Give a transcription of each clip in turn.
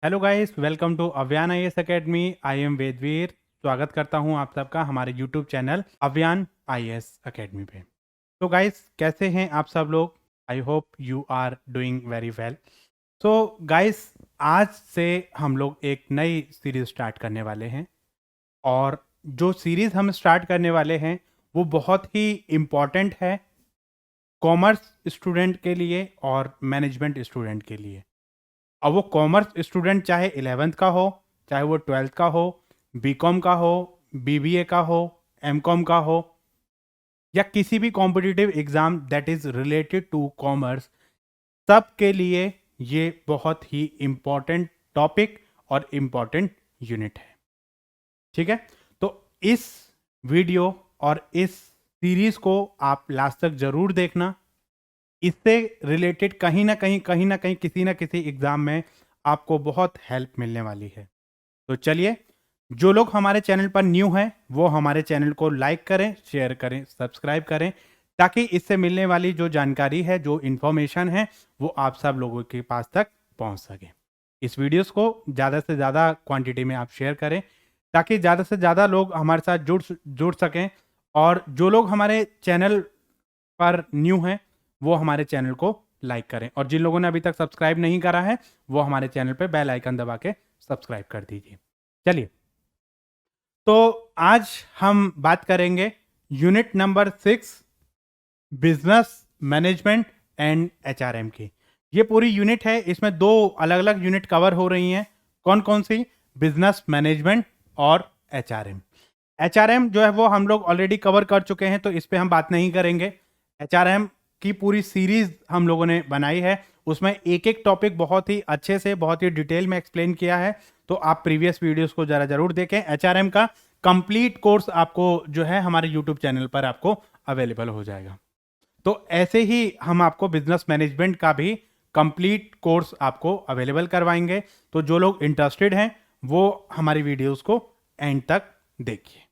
Hello guys, welcome to Avyan IAS academy. I am Vedveer. स्वागत करता हूं आप सबका हमारे YouTube channel Avyan IAS academy पे। तो गाइस, कैसे हैं आप सब लोग? I hope you are doing very well. So guys, आज से हम लोग एक नई सीरीज स्टार्ट करने वाले हैं। और जो सीरीज हम स्टार्ट करने वाले हैं वो बहुत ही इम्पॉर्टेंट है कॉमर्स स्टूडेंट के लिए और मैनेजमेंट स्टूडेंट के लिए। अब वो कॉमर्स स्टूडेंट चाहे 11th का हो, चाहे वो 12th का हो, बीकॉम का हो, बीबीए का हो, एमकॉम का हो, या किसी भी competitive exam that is related to commerce, सब के लिए ये बहुत ही इम्पॉर्टेंट टॉपिक और इम्पॉर्टेंट यूनिट है। ठीक है, तो इस वीडियो और इस सीरीज को आप लास्ट तक जरूर देखना। इससे रिलेटेड कहीं ना कहीं किसी ना किसी एग्जाम में आपको बहुत हेल्प मिलने वाली है। तो चलिए, जो लोग हमारे चैनल पर न्यू हैं वो हमारे चैनल को लाइक करें, शेयर करें, सब्सक्राइब करें, ताकि इससे मिलने वाली जो जानकारी है, जो इन्फॉर्मेशन है, वो आप सब लोगों के पास तक पहुंच सके। इस वीडियोस को ज़्यादा से ज़्यादा क्वांटिटी में आप शेयर करें, ताकि ज़्यादा से ज़्यादा लोग हमारे साथ जुड़ सकें। और जो लोग हमारे चैनल पर न्यू हैं वो हमारे चैनल को लाइक करें, और जिन लोगों ने अभी तक सब्सक्राइब नहीं करा है वो हमारे चैनल पे बेल आइकन दबा के सब्सक्राइब कर दीजिए। चलिए, तो आज हम बात करेंगे unit number 6, business management and HRM की। ये पूरी यूनिट है, इसमें दो अलग अलग यूनिट कवर हो रही हैं। कौन कौन सी? बिजनेस मैनेजमेंट और एचआरएम। एचआरएम जो है वो हम लोग ऑलरेडी कवर कर चुके हैं, तो इस पे हम बात नहीं करेंगे। एचआरएम की पूरी सीरीज हम लोगों ने बनाई है, उसमें एक एक टॉपिक बहुत ही अच्छे से, बहुत ही डिटेल में एक्सप्लेन किया है। तो आप प्रीवियस वीडियोस को जरा जरूर देखें। एचआरएम का कंप्लीट कोर्स आपको जो है हमारे यूट्यूब चैनल पर आपको अवेलेबल हो जाएगा। तो ऐसे ही हम आपको बिजनेस मैनेजमेंट का भी कंप्लीट कोर्स आपको अवेलेबल करवाएंगे। तो जो लोग इंटरेस्टेड हैं वो हमारी वीडियोस को एंड तक देखिए।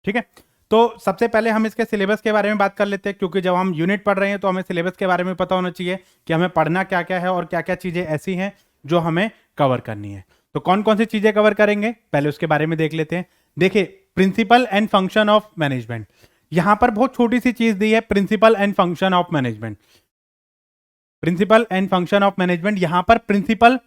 ठीक है, तो सबसे पहले हम इसके सिलेबस के बारे में बात कर लेते हैं, क्योंकि जब हम यूनिट पढ़ रहे हैं तो हमें सिलेबस के बारे में पता होना चाहिए कि हमें पढ़ना क्या क्या है और क्या क्या चीज़ें ऐसी हैं जो हमें कवर करनी है। तो कौन कौन सी चीज़ें कवर करेंगे पहले उसके बारे में देख लेते हैं। देखिए, principle and function of management, यहां पर बहुत छोटी सी चीज दी है, principle and function of management. Principle and function of management, यहां पर प्रिंसिपल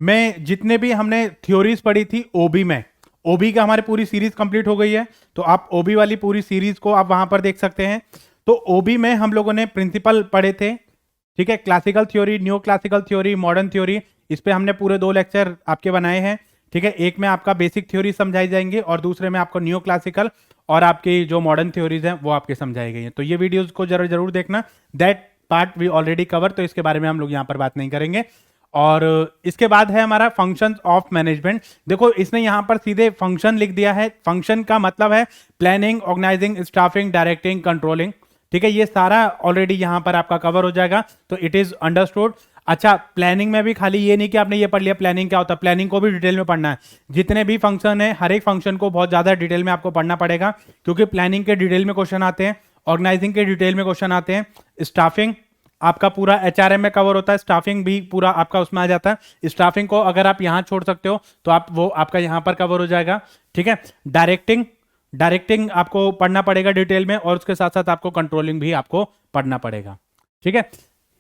में जितने भी हमने थ्योरीज पढ़ी थी ओबी में, ओबी का हमारी पूरी सीरीज कंप्लीट हो गई है, तो आप ओबी वाली पूरी सीरीज को आप वहां पर देख सकते हैं। तो ओबी में हम लोगों ने प्रिंसिपल पढ़े थे। ठीक है, classical theory, new classical theory, modern theory, इस पे हमने पूरे 2 लेक्चर आपके बनाए हैं। ठीक है, एक में आपका बेसिक थ्योरी समझाई जाएंगी और दूसरे में आपको न्यू क्लासिकल और आपकी जो मॉडर्न थ्योरीज हैं वो आपके समझाई गई हैं। तो ये वीडियोज को जरूर जरूर देखना। That part we already cover, तो इसके बारे में हम लोग यहाँ पर बात नहीं करेंगे। और इसके बाद है हमारा फंक्शंस ऑफ मैनेजमेंट। देखो, इसने यहां पर सीधे फंक्शन लिख दिया है। फंक्शन का मतलब है planning, organising, staffing, directing, controlling. ठीक है, ये सारा ऑलरेडी यहां पर आपका कवर हो जाएगा, तो इट इज अंडरस्टूड। अच्छा, प्लानिंग में भी खाली ये नहीं कि आपने ये पढ़ लिया प्लानिंग क्या होता है, प्लानिंग को भी डिटेल में पढ़ना है। जितने भी फंक्शन है, हर एक फंक्शन को बहुत ज्यादा डिटेल में आपको पढ़ना पड़ेगा, क्योंकि प्लानिंग के डिटेल में क्वेश्चन आते हैं, ऑर्गेनाइजिंग के डिटेल में क्वेश्चन आते हैं, स्टाफिंग आपका पूरा एचआरएम में कवर होता है, स्टाफिंग भी पूरा आपका उसमें आ जाता है। स्टाफिंग को अगर आप यहां छोड़ सकते हो तो आप वो आपका यहां पर कवर हो जाएगा। ठीक है, डायरेक्टिंग, डायरेक्टिंग आपको पढ़ना पड़ेगा डिटेल में, और उसके साथ साथ आपको कंट्रोलिंग भी आपको पढ़ना पड़ेगा। ठीक है,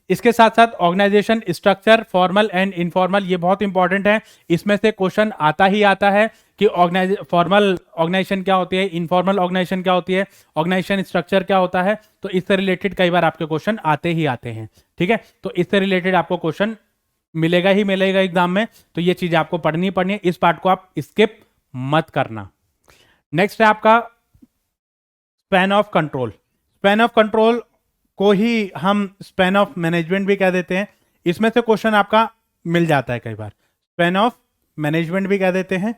इसके साथ साथ organisation structure, formal and informal, ये बहुत इंपॉर्टेंट है। इसमें से क्वेश्चन आता ही आता है कि फॉर्मल ऑर्गेनाइजेशन क्या होती है, इनफॉर्मल ऑर्गेनाइजेशन क्या होती है, ऑर्गेनाइजेशन स्ट्रक्चर क्या होता है। तो इससे रिलेटेड कई बार आपके क्वेश्चन आते ही आते हैं। ठीक है, तो इससे रिलेटेड आपको क्वेश्चन मिलेगा ही मिलेगा एग्जाम में, तो ये चीज आपको पढ़नी पड़नी है। इस पार्ट को आप स्किप मत करना। नेक्स्ट है आपका span of control. Span of control को ही हम स्पैन ऑफ मैनेजमेंट भी कह देते हैं। इसमें से क्वेश्चन आपका मिल जाता है कई बार, स्पैन ऑफ मैनेजमेंट भी कह देते हैं।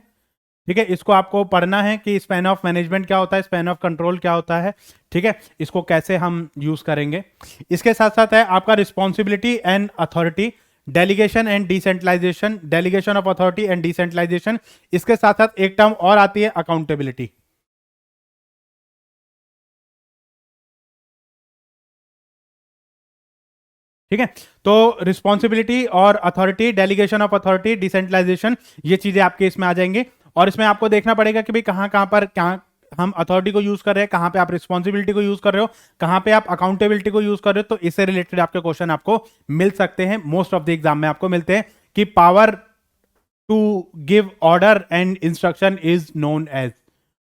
ठीक है, इसको आपको पढ़ना है कि स्पैन ऑफ मैनेजमेंट क्या होता है, स्पैन ऑफ कंट्रोल क्या होता है। ठीक है, इसको कैसे हम यूज करेंगे। इसके साथ साथ है आपका responsibility and authority, delegation and decentralisation, delegation of authority and decentralisation. इसके साथ साथ एक टर्म और आती है अकाउंटेबिलिटी। ठीक है। तो रिस्पॉन्सिबिलिटी और authority, delegation of authority, decentralisation, ये चीजें आपके इसमें आ जाएंगे। और इसमें आपको देखना पड़ेगा कि भाई कहाँ कहाँ पर क्या हम अथॉरिटी को यूज कर रहे हैं, कहाँ पे आप रिस्पॉन्सिबिलिटी को यूज कर रहे हो, कहाँ पे आप अकाउंटेबिलिटी को यूज कर रहे हो। तो इससे रिलेटेड आपके क्वेश्चन आपको मिल सकते हैं, मोस्ट ऑफ द एग्जाम में आपको मिलते हैं कि power to give order and instruction is known as,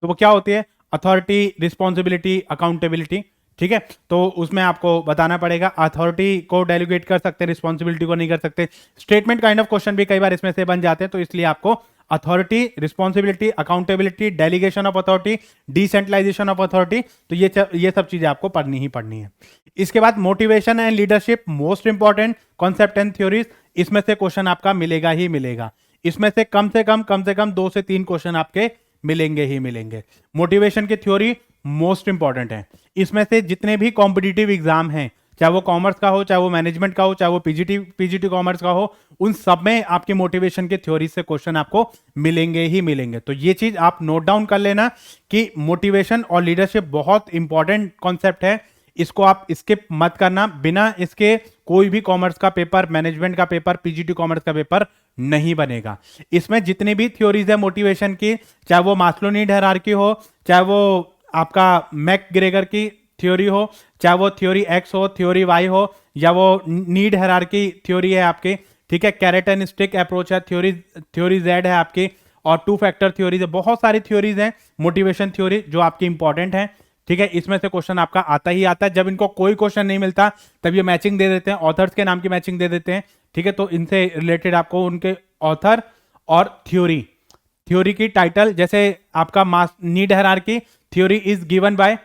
तो वो क्या होती है, अथॉरिटी, रिस्पॉन्सिबिलिटी, अकाउंटेबिलिटी। ठीक है, तो उसमें आपको बताना पड़ेगा, अथॉरिटी को डेलीगेट कर सकते हैं, रिस्पॉन्सिबिलिटी को नहीं कर सकते। स्टेटमेंट काइंड ऑफ क्वेश्चन भी कई बार इसमें से बन जाते हैं, तो इसलिए आपको authority, responsibility, accountability, delegation of authority, decentralisation of authority, तो ये सब चीजें आपको पढ़नी ही पढ़नी है। इसके बाद motivation and leadership, most important concept and theories, इसमें से क्वेश्चन आपका मिलेगा ही मिलेगा। इसमें से कम से कम 2 से 3 क्वेश्चन आपके मिलेंगे ही मिलेंगे। मोटिवेशन की थ्योरी मोस्ट इंपॉर्टेंट है। इसमें से जितने भी कॉम्पिटिटिव एग्जाम हैं, चाहे वो कॉमर्स का हो, चाहे वो मैनेजमेंट का हो, चाहे वो पीजीटी कॉमर्स का हो, उन सब में आपके मोटिवेशन के थ्योरी से क्वेश्चन आपको मिलेंगे ही मिलेंगे। तो ये चीज आप नोट डाउन कर लेना कि मोटिवेशन और लीडरशिप बहुत इंपॉर्टेंट कॉन्सेप्ट है, इसको आप स्किप मत करना। बिना इसके कोई भी कॉमर्स का पेपर, मैनेजमेंट का पेपर, पीजीटी कॉमर्स का पेपर नहीं बनेगा। इसमें जितनी भी थ्योरीज है मोटिवेशन की, चाहे वो मास्लो नीड हायरार्की हो, चाहे वो आपका मैकग्रेगर की थ्योरी हो, चाहे वो थ्योरी एक्स हो, थ्योरी वाई हो, या वो नीड हायरार्की थ्योरी है आपकी, ठीक है, कैरेट एंड स्टिक अप्रोच है, थ्योरी जेड है आपकी, और 2 फैक्टर थ्योरीज है, बहुत सारी थ्योरीज हैं मोटिवेशन थ्योरी जो आपकी इंपॉर्टेंट है। ठीक है, इसमें से क्वेश्चन आपका आता ही आता है। जब इनको कोई क्वेश्चन नहीं मिलता तब ये मैचिंग दे देते हैं, ऑथर्स के नाम की मैचिंग दे देते हैं। ठीक है, तो इनसे रिलेटेड आपको उनके ऑथर और थ्योरी की टाइटल, जैसे आपका mass need hierarchy theory is given by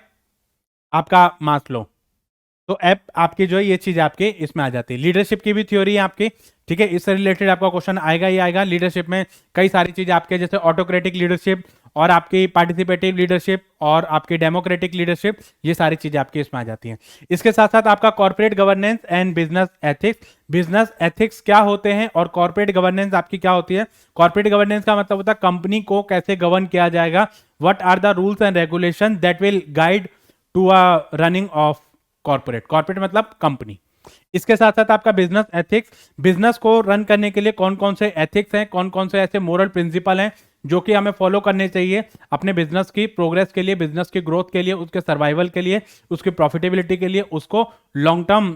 आपका मास्लो, तो ऐप आपकी जो है ये चीज आपके इसमें आ जाती है। लीडरशिप की भी थ्योरी है आपकी, ठीक है, इससे रिलेटेड आपका क्वेश्चन आएगा ही आएगा। लीडरशिप में कई सारी चीजें आपके, जैसे ऑटोक्रेटिक लीडरशिप और आपकी पार्टिसिपेटिव लीडरशिप और आपकी डेमोक्रेटिक लीडरशिप, ये सारी चीजें आपके इसमें आ जाती हैं। इसके साथ साथ आपका corporate governance and business ethics, business ethics क्या होते हैं और कॉर्पोरेट गवर्नेंस आपकी क्या होती है। कॉर्पोरेट गवर्नेंस का मतलब होता है कंपनी को कैसे गवर्न किया जाएगा, what are the rules and regulation that will guide to a running of corporate मतलब कंपनी। इसके साथ साथ आपका बिजनेस एथिक्स, बिजनेस को रन करने के लिए कौन कौन से एथिक्स हैं, कौन कौन से ऐसे मोरल प्रिंसिपल हैं जो कि हमें फॉलो करने चाहिए अपने बिजनेस की प्रोग्रेस के लिए, बिजनेस की ग्रोथ के लिए, उसके सर्वाइवल के लिए, उसकी प्रॉफिटेबिलिटी के लिए, उसको लॉन्ग टर्म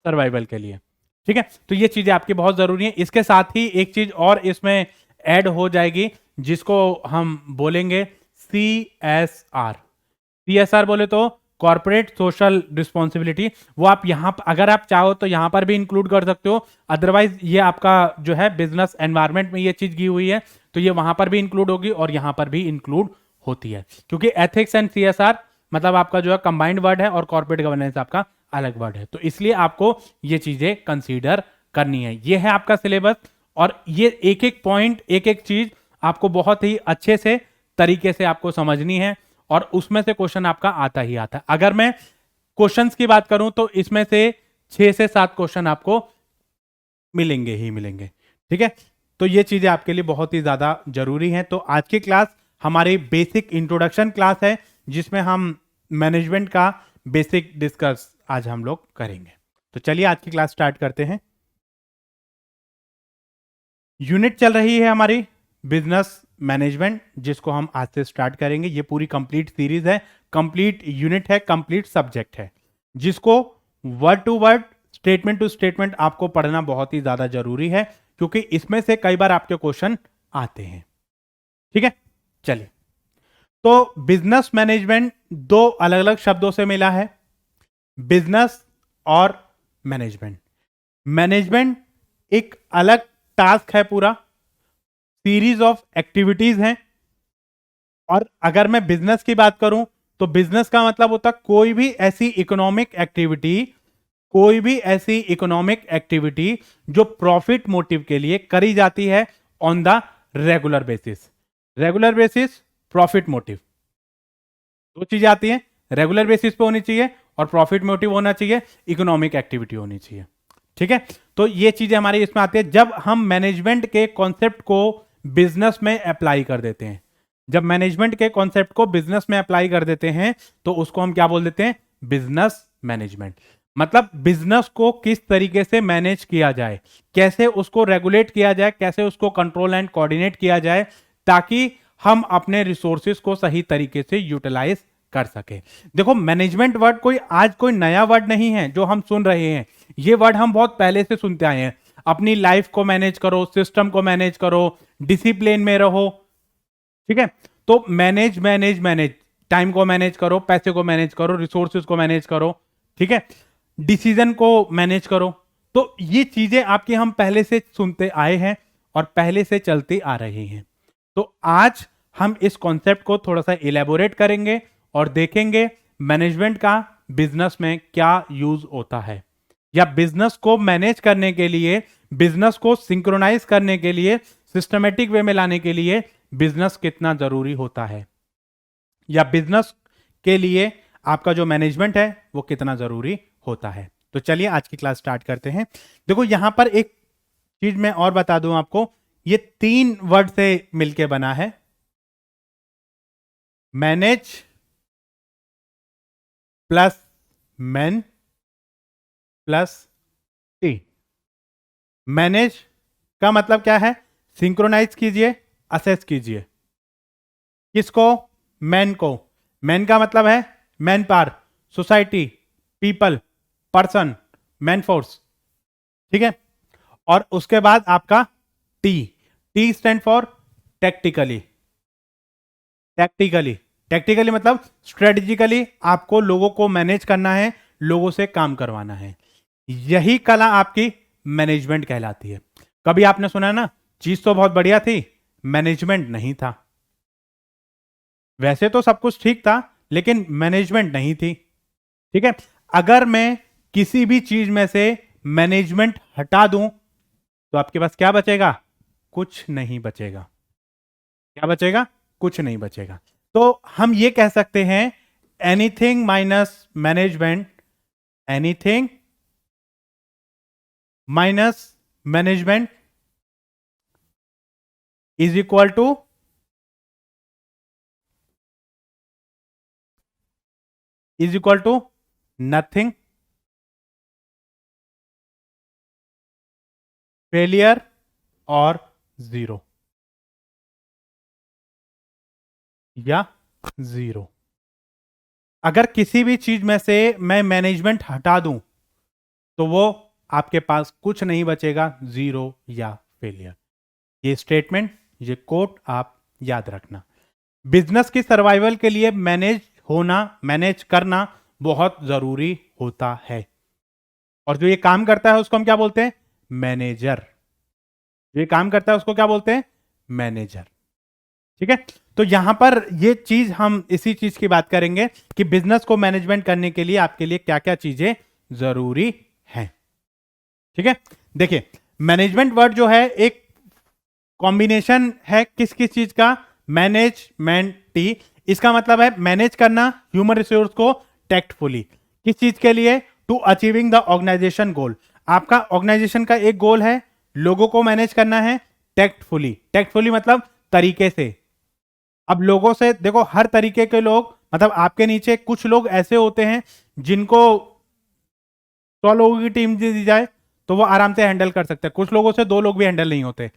सर्वाइवल के लिए। ठीक है, तो ये चीजें आपकी बहुत जरूरी है। इसके साथ ही एक चीज और इसमें ऐड हो जाएगी जिसको हम बोलेंगे CSR। CSR बोले तो कॉर्पोरेट सोशल रिस्पॉन्सिबिलिटी, वो आप यहां पर अगर आप चाहो तो यहां पर भी इंक्लूड कर सकते हो, अदरवाइज ये आपका जो है बिजनेस एनवायरनमेंट में ये चीज की हुई है तो ये वहां पर भी इंक्लूड होगी और यहां पर भी इंक्लूड होती है, क्योंकि एथिक्स एंड CSR मतलब आपका जो है कंबाइंड वर्ड है और कॉर्पोरेट गवर्नेंस आपका अलग वर्ड है, तो इसलिए आपको ये चीजें कंसीडर करनी है। ये है आपका सिलेबस और ये एक एक पॉइंट, एक एक चीज आपको बहुत ही अच्छे से तरीके से आपको समझनी है और उसमें से क्वेश्चन आपका आता ही आता है। अगर मैं क्वेश्चंस की बात करूं तो इसमें से 6 से 7 क्वेश्चन आपको मिलेंगे ही मिलेंगे। ठीक है, तो ये चीजें आपके लिए बहुत ही ज्यादा जरूरी हैं। तो आज की क्लास हमारी बेसिक इंट्रोडक्शन क्लास है जिसमें हम मैनेजमेंट का बेसिक डिस्कस आज हम लोग करेंगे। तो चलिए आज की क्लास स्टार्ट करते हैं। यूनिट चल रही है हमारी बिजनेस मैनेजमेंट, जिसको हम आज से स्टार्ट करेंगे। ये पूरी कंप्लीट सीरीज है, कंप्लीट यूनिट है, कंप्लीट सब्जेक्ट है, जिसको word to word, statement to statement आपको पढ़ना बहुत ही ज्यादा जरूरी है, क्योंकि इसमें से कई बार आपके क्वेश्चन आते हैं। ठीक है, चलिए। तो बिजनेस मैनेजमेंट 2 अलग अलग शब्दों से मिला है, बिजनेस और मैनेजमेंट। मैनेजमेंट एक अलग टास्क है, पूरा सीरीज ऑफ एक्टिविटीज हैं। और अगर मैं बिजनेस की बात करूं तो बिजनेस का मतलब होता है कोई भी ऐसी इकोनॉमिक एक्टिविटी जो प्रॉफिट मोटिव के लिए करी जाती है on the regular basis profit motive. 2 चीजें आती हैं, रेगुलर बेसिस पे होनी चाहिए और प्रॉफिट मोटिव होना चाहिए, इकोनॉमिक एक्टिविटी होनी चाहिए। ठीक है, तो ये चीजें हमारी इसमें आती है जब हम मैनेजमेंट के कॉन्सेप्ट को बिजनेस में अप्लाई कर देते हैं। जब मैनेजमेंट के कॉन्सेप्ट को बिजनेस में अप्लाई कर देते हैं तो उसको हम क्या बोल देते हैं, बिजनेस मैनेजमेंट। मतलब बिजनेस को किस तरीके से मैनेज किया जाए, कैसे उसको रेगुलेट किया जाए, कैसे उसको कंट्रोल एंड कोऑर्डिनेट किया जाए, ताकि हम अपने रिसोर्सेज को सही तरीके से यूटिलाइज कर सके। देखो, मैनेजमेंट वर्ड कोई आज कोई नया वर्ड नहीं है जो हम सुन रहे हैं। ये वर्ड हम बहुत पहले से सुनते आए हैं। अपनी लाइफ को मैनेज करो, सिस्टम को मैनेज करो, डिसिप्लिन में रहो। ठीक है, तो मैनेज मैनेज मैनेज, टाइम को मैनेज करो, पैसे को मैनेज करो, रिसोर्सेज को मैनेज करो, ठीक है, डिसीजन को मैनेज करो। तो ये चीजें आपकी हम पहले से सुनते आए हैं और पहले से चलती आ रही हैं। तो आज हम इस कॉन्सेप्ट को थोड़ा सा इलेबोरेट करेंगे और देखेंगे मैनेजमेंट का बिजनेस में क्या यूज होता है, या बिजनेस को मैनेज करने के लिए, बिजनेस को सिंक्रोनाइज करने के लिए, सिस्टमेटिक वे में लाने के लिए बिजनेस कितना जरूरी होता है, या बिजनेस के लिए आपका जो मैनेजमेंट है वो कितना जरूरी होता है। तो चलिए आज की क्लास स्टार्ट करते हैं। देखो, यहां पर एक चीज मैं और बता दूं आपको, ये 3 वर्ड से मिलके बना है। Manage plus man plus T. Manage का मतलब क्या है? सिंक्रोनाइज कीजिए, असेस कीजिए। किसको? मैन को। मैन का मतलब है man power, society, people, person, man force. ठीक है, और उसके बाद आपका T. T stand for tactically. Tactically, tactically मतलब स्ट्रेटेजिकली आपको लोगों को मैनेज करना है, लोगों से काम करवाना है। यही कला आपकी मैनेजमेंट कहलाती है। कभी आपने सुना ना, चीज तो बहुत बढ़िया थी, मैनेजमेंट नहीं था। वैसे तो सब कुछ ठीक था लेकिन मैनेजमेंट नहीं थी। ठीक है, अगर मैं किसी भी चीज में से मैनेजमेंट हटा दूं तो आपके पास क्या बचेगा? कुछ नहीं बचेगा। क्या बचेगा? कुछ नहीं बचेगा। तो हम ये कह सकते हैं, anything minus management, anything minus management is equal to nothing, failure और जीरो, या जीरो। अगर किसी भी चीज में से मैं मैनेजमेंट हटा दूं तो वो आपके पास कुछ नहीं बचेगा, जीरो या फेलियर। ये स्टेटमेंट, ये कोट आप याद रखना। बिजनेस की सर्वाइवल के लिए मैनेज होना, मैनेज करना बहुत जरूरी होता है। और जो ये काम करता है उसको हम क्या बोलते हैं? मैनेजर। जो ये काम करता है उसको क्या बोलते हैं? मैनेजर। ठीक है, तो यहां पर ये चीज, हम इसी चीज की बात करेंगे कि बिजनेस को मैनेजमेंट करने के लिए आपके लिए क्या क्या चीजें जरूरी हैं। ठीक है, देखिए, मैनेजमेंट वर्ड जो है एक कॉम्बिनेशन है किस किस चीज का? Management T. इसका मतलब है मैनेज करना ह्यूमन रिसोर्स को टेक्टफुली। किस चीज के लिए? टू अचीविंग द ऑर्गेनाइजेशन गोल। आपका ऑर्गेनाइजेशन का एक गोल है, लोगों को मैनेज करना है टेक्टफुली। टेक्टफुली मतलब तरीके से। अब लोगों से देखो, हर तरीके के लोग, मतलब आपके नीचे कुछ लोग ऐसे होते हैं जिनको 100 लोगों की टीम दी जाए तो वो आराम से हैंडल कर सकते हैं, कुछ लोगों से 2 लोग भी हैंडल नहीं होते।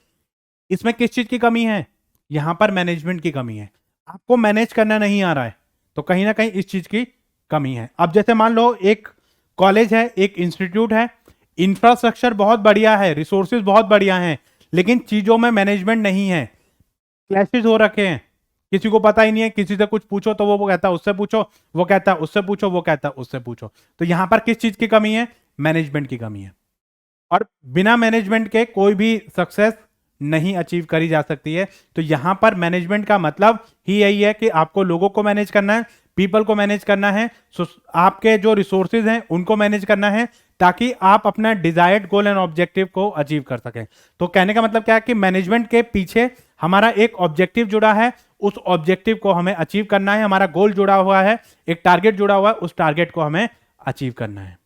इसमें किस चीज की कमी है? यहां पर मैनेजमेंट की कमी है। आपको मैनेज करना नहीं आ रहा है तो कहीं ना कहीं इस चीज की कमी है। अब जैसे मान लो एक कॉलेज है, एक इंस्टीट्यूट है, इंफ्रास्ट्रक्चर बहुत बढ़िया है, रिसोर्सेज बहुत बढ़िया हैं, लेकिन चीजों में मैनेजमेंट नहीं है। क्लैशेज हो रखे हैं, किसी को पता ही नहीं है, किसी से कुछ पूछो तो वो कहता है उससे पूछो, वो कहता है उससे पूछो, वो कहता है उससे पूछो। तो यहां पर किस चीज की कमी है? मैनेजमेंट की कमी है। और बिना मैनेजमेंट के कोई भी सक्सेस नहीं अचीव करी जा सकती है। तो यहां पर मैनेजमेंट का मतलब ही यही है कि आपको लोगों को मैनेज करना है, पीपल को मैनेज करना है, आपके जो रिसोर्सेज हैं उनको मैनेज करना है, ताकि आप अपना डिजायर्ड गोल एंड ऑब्जेक्टिव को अचीव कर सकें। तो कहने का मतलब क्या है कि मैनेजमेंट के पीछे हमारा एक ऑब्जेक्टिव जुड़ा है, उस ऑब्जेक्टिव को हमें अचीव करना है। हमारा गोल जुड़ा हुआ है, एक टारगेट जुड़ा हुआ है, उस टारगेट को हमें अचीव करना है।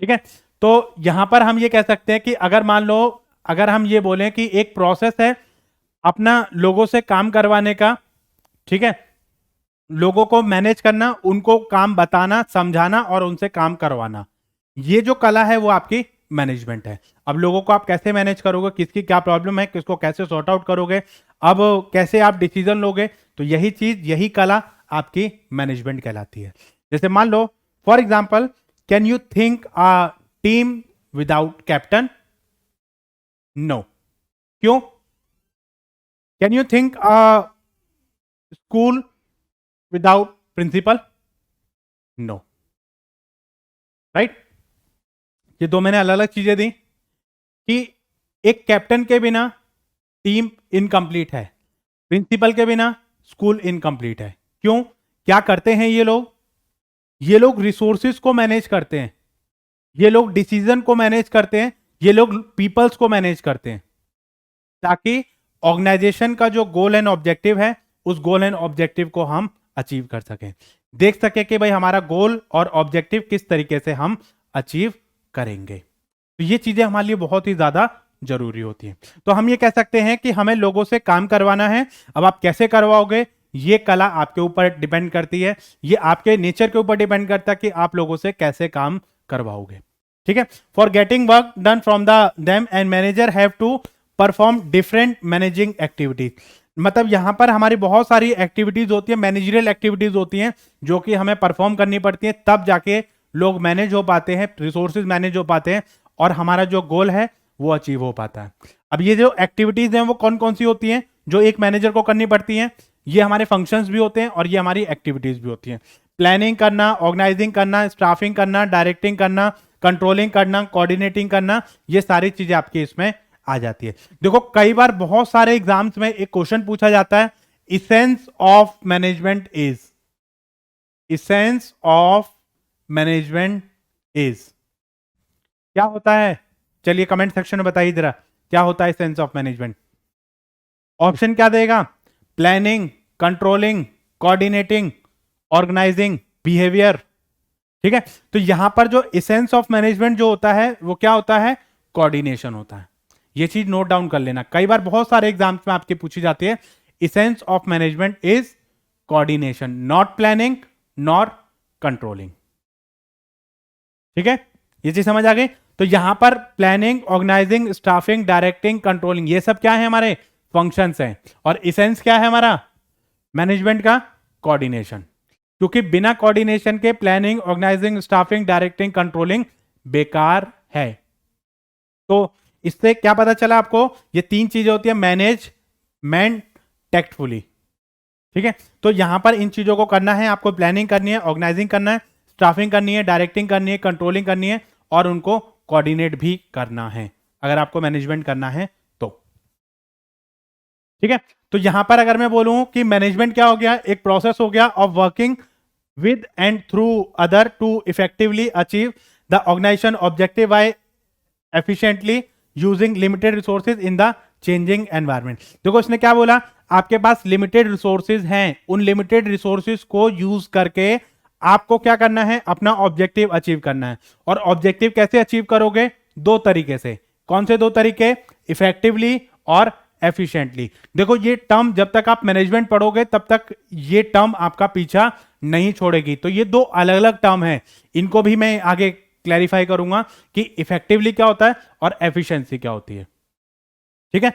ठीक है, तो यहां पर हम ये कह सकते हैं कि अगर मान लो, अगर हम ये बोलें कि एक प्रोसेस है अपना लोगों से काम करवाने का, ठीक है, लोगों को मैनेज करना, उनको काम बताना, समझाना और उनसे काम करवाना, ये जो कला है वो आपकी मैनेजमेंट है। अब लोगों को आप कैसे मैनेज करोगे, किसकी क्या प्रॉब्लम है, किसको कैसे सॉर्ट आउट करोगे, अब कैसे आप डिसीजन लोगे, तो यही चीज, यही कला आपकी मैनेजमेंट कहलाती है। जैसे मान लो for example, can you think a team without captain? No. क्यों? Can you think a school without principal? No. Right? ये दो मैंने अलग अलग चीजें दी कि एक कैप्टन के बिना टीम इनकम्प्लीट है, प्रिंसिपल के बिना स्कूल इनकम्प्लीट है। क्यों? क्या करते हैं ये लोग? ये लोग रिसोर्सेज को मैनेज करते हैं, ये लोग डिसीजन को मैनेज करते हैं, ये लोग पीपल्स को मैनेज करते हैं, ताकि ऑर्गेनाइजेशन का जो गोल एंड ऑब्जेक्टिव है उस गोल एंड ऑब्जेक्टिव को हम अचीव कर सकें, देख सके कि भाई हमारा गोल और ऑब्जेक्टिव किस तरीके से हम अचीव करेंगे। तो ये चीजें हमारे लिए बहुत ही ज्यादा जरूरी होती हैं। तो हम ये कह सकते हैं कि हमें लोगों से काम करवाना है। अब आप कैसे करवाओगे, ये कला आपके ऊपर डिपेंड करती है, ये आपके नेचर के ऊपर डिपेंड करता है कि आप लोगों से कैसे काम करवाओगे। ठीक है? For getting work done from the them and manager have to perform different managing activities. मतलब यहां पर हमारी बहुत सारी एक्टिविटीज होती है, मैनेजरियल एक्टिविटीज होती हैं जो कि हमें परफॉर्म करनी पड़ती हैं, तब जाके लोग मैनेज हो पाते हैं, रिसोर्सेज मैनेज हो पाते हैं और हमारा जो गोल है वो अचीव हो पाता है। अब ये जो एक्टिविटीज हैं वो कौन कौन सी होती हैं जो एक मैनेजर को करनी पड़ती हैं? ये हमारे फंक्शंस भी होते हैं और ये हमारी एक्टिविटीज भी होती हैं। प्लानिंग करना, ऑर्गेनाइजिंग करना, स्टाफिंग करना, डायरेक्टिंग करना, कंट्रोलिंग करना, कोऑर्डिनेटिंग करना, ये सारी चीजें आपकी इसमें आ जाती है। देखो कई बार बहुत सारे एग्जाम्स में एक क्वेश्चन पूछा जाता है, essence of management is, essence of management is क्या होता है? चलिए कमेंट सेक्शन में बताइए जरा, क्या होता है इसेंस ऑफ मैनेजमेंट? ऑप्शन क्या देगा? Planning, controlling, coordinating, organizing, behaviour. ठीक है? तो यहां पर जो इसेंस ऑफ मैनेजमेंट जो होता है वो क्या होता है? कोऑर्डिनेशन होता है। ये चीज नोट डाउन कर लेना, कई बार बहुत सारे एग्जाम्स में आपके पूछी जाती है। Essence of management is coordination, not planning not controlling. ठीक है? ये चीज समझ आ गई? तो यहां पर planning, organising, staffing, directing, controlling, ये सब क्या है? हमारे फंक्शंस हैं। और इसेंस क्या है हमारा मैनेजमेंट का? कोऑर्डिनेशन। क्योंकि बिना कोऑर्डिनेशन के planning, organising, staffing, directing, controlling बेकार है। तो इससे क्या पता चला आपको? ये तीन चीजें होती है, मैनेजमेंट टैक्टफुली। ठीक है? तो यहां पर इन चीजों को करना है, आपको प्लानिंग करनी है, ऑर्गेनाइजिंग करना है, स्टाफिंग करनी है, डायरेक्टिंग करनी है, कंट्रोलिंग करनी है और उनको कोऑर्डिनेट भी करना है अगर आपको मैनेजमेंट करना है तो। ठीक है? तो यहां पर अगर मैं बोलूं कि मैनेजमेंट क्या हो गया? एक प्रोसेस हो गया of working with and through other to effectively achieve the organization objective by efficiently using limited resources in the changing environment. देखो इसने क्या बोला, आपके पास लिमिटेड रिसोर्सेज हैं, उन लिमिटेड रिसोर्सेज को यूज करके आपको क्या करना है? अपना ऑब्जेक्टिव अचीव करना है। और ऑब्जेक्टिव कैसे अचीव करोगे? दो तरीके से। कौन से दो तरीके? इफेक्टिवली और एफिशिएंटली। देखो ये टर्म जब तक आप मैनेजमेंट पढ़ोगे तब तक ये टर्म आपका पीछा नहीं छोड़ेगी। तो ये दो अलग अलग टर्म है, इनको भी मैं आगे क्लैरिफाई करूंगा कि इफेक्टिवली क्या होता है और एफिशिएंसी क्या होती है। ठीक है?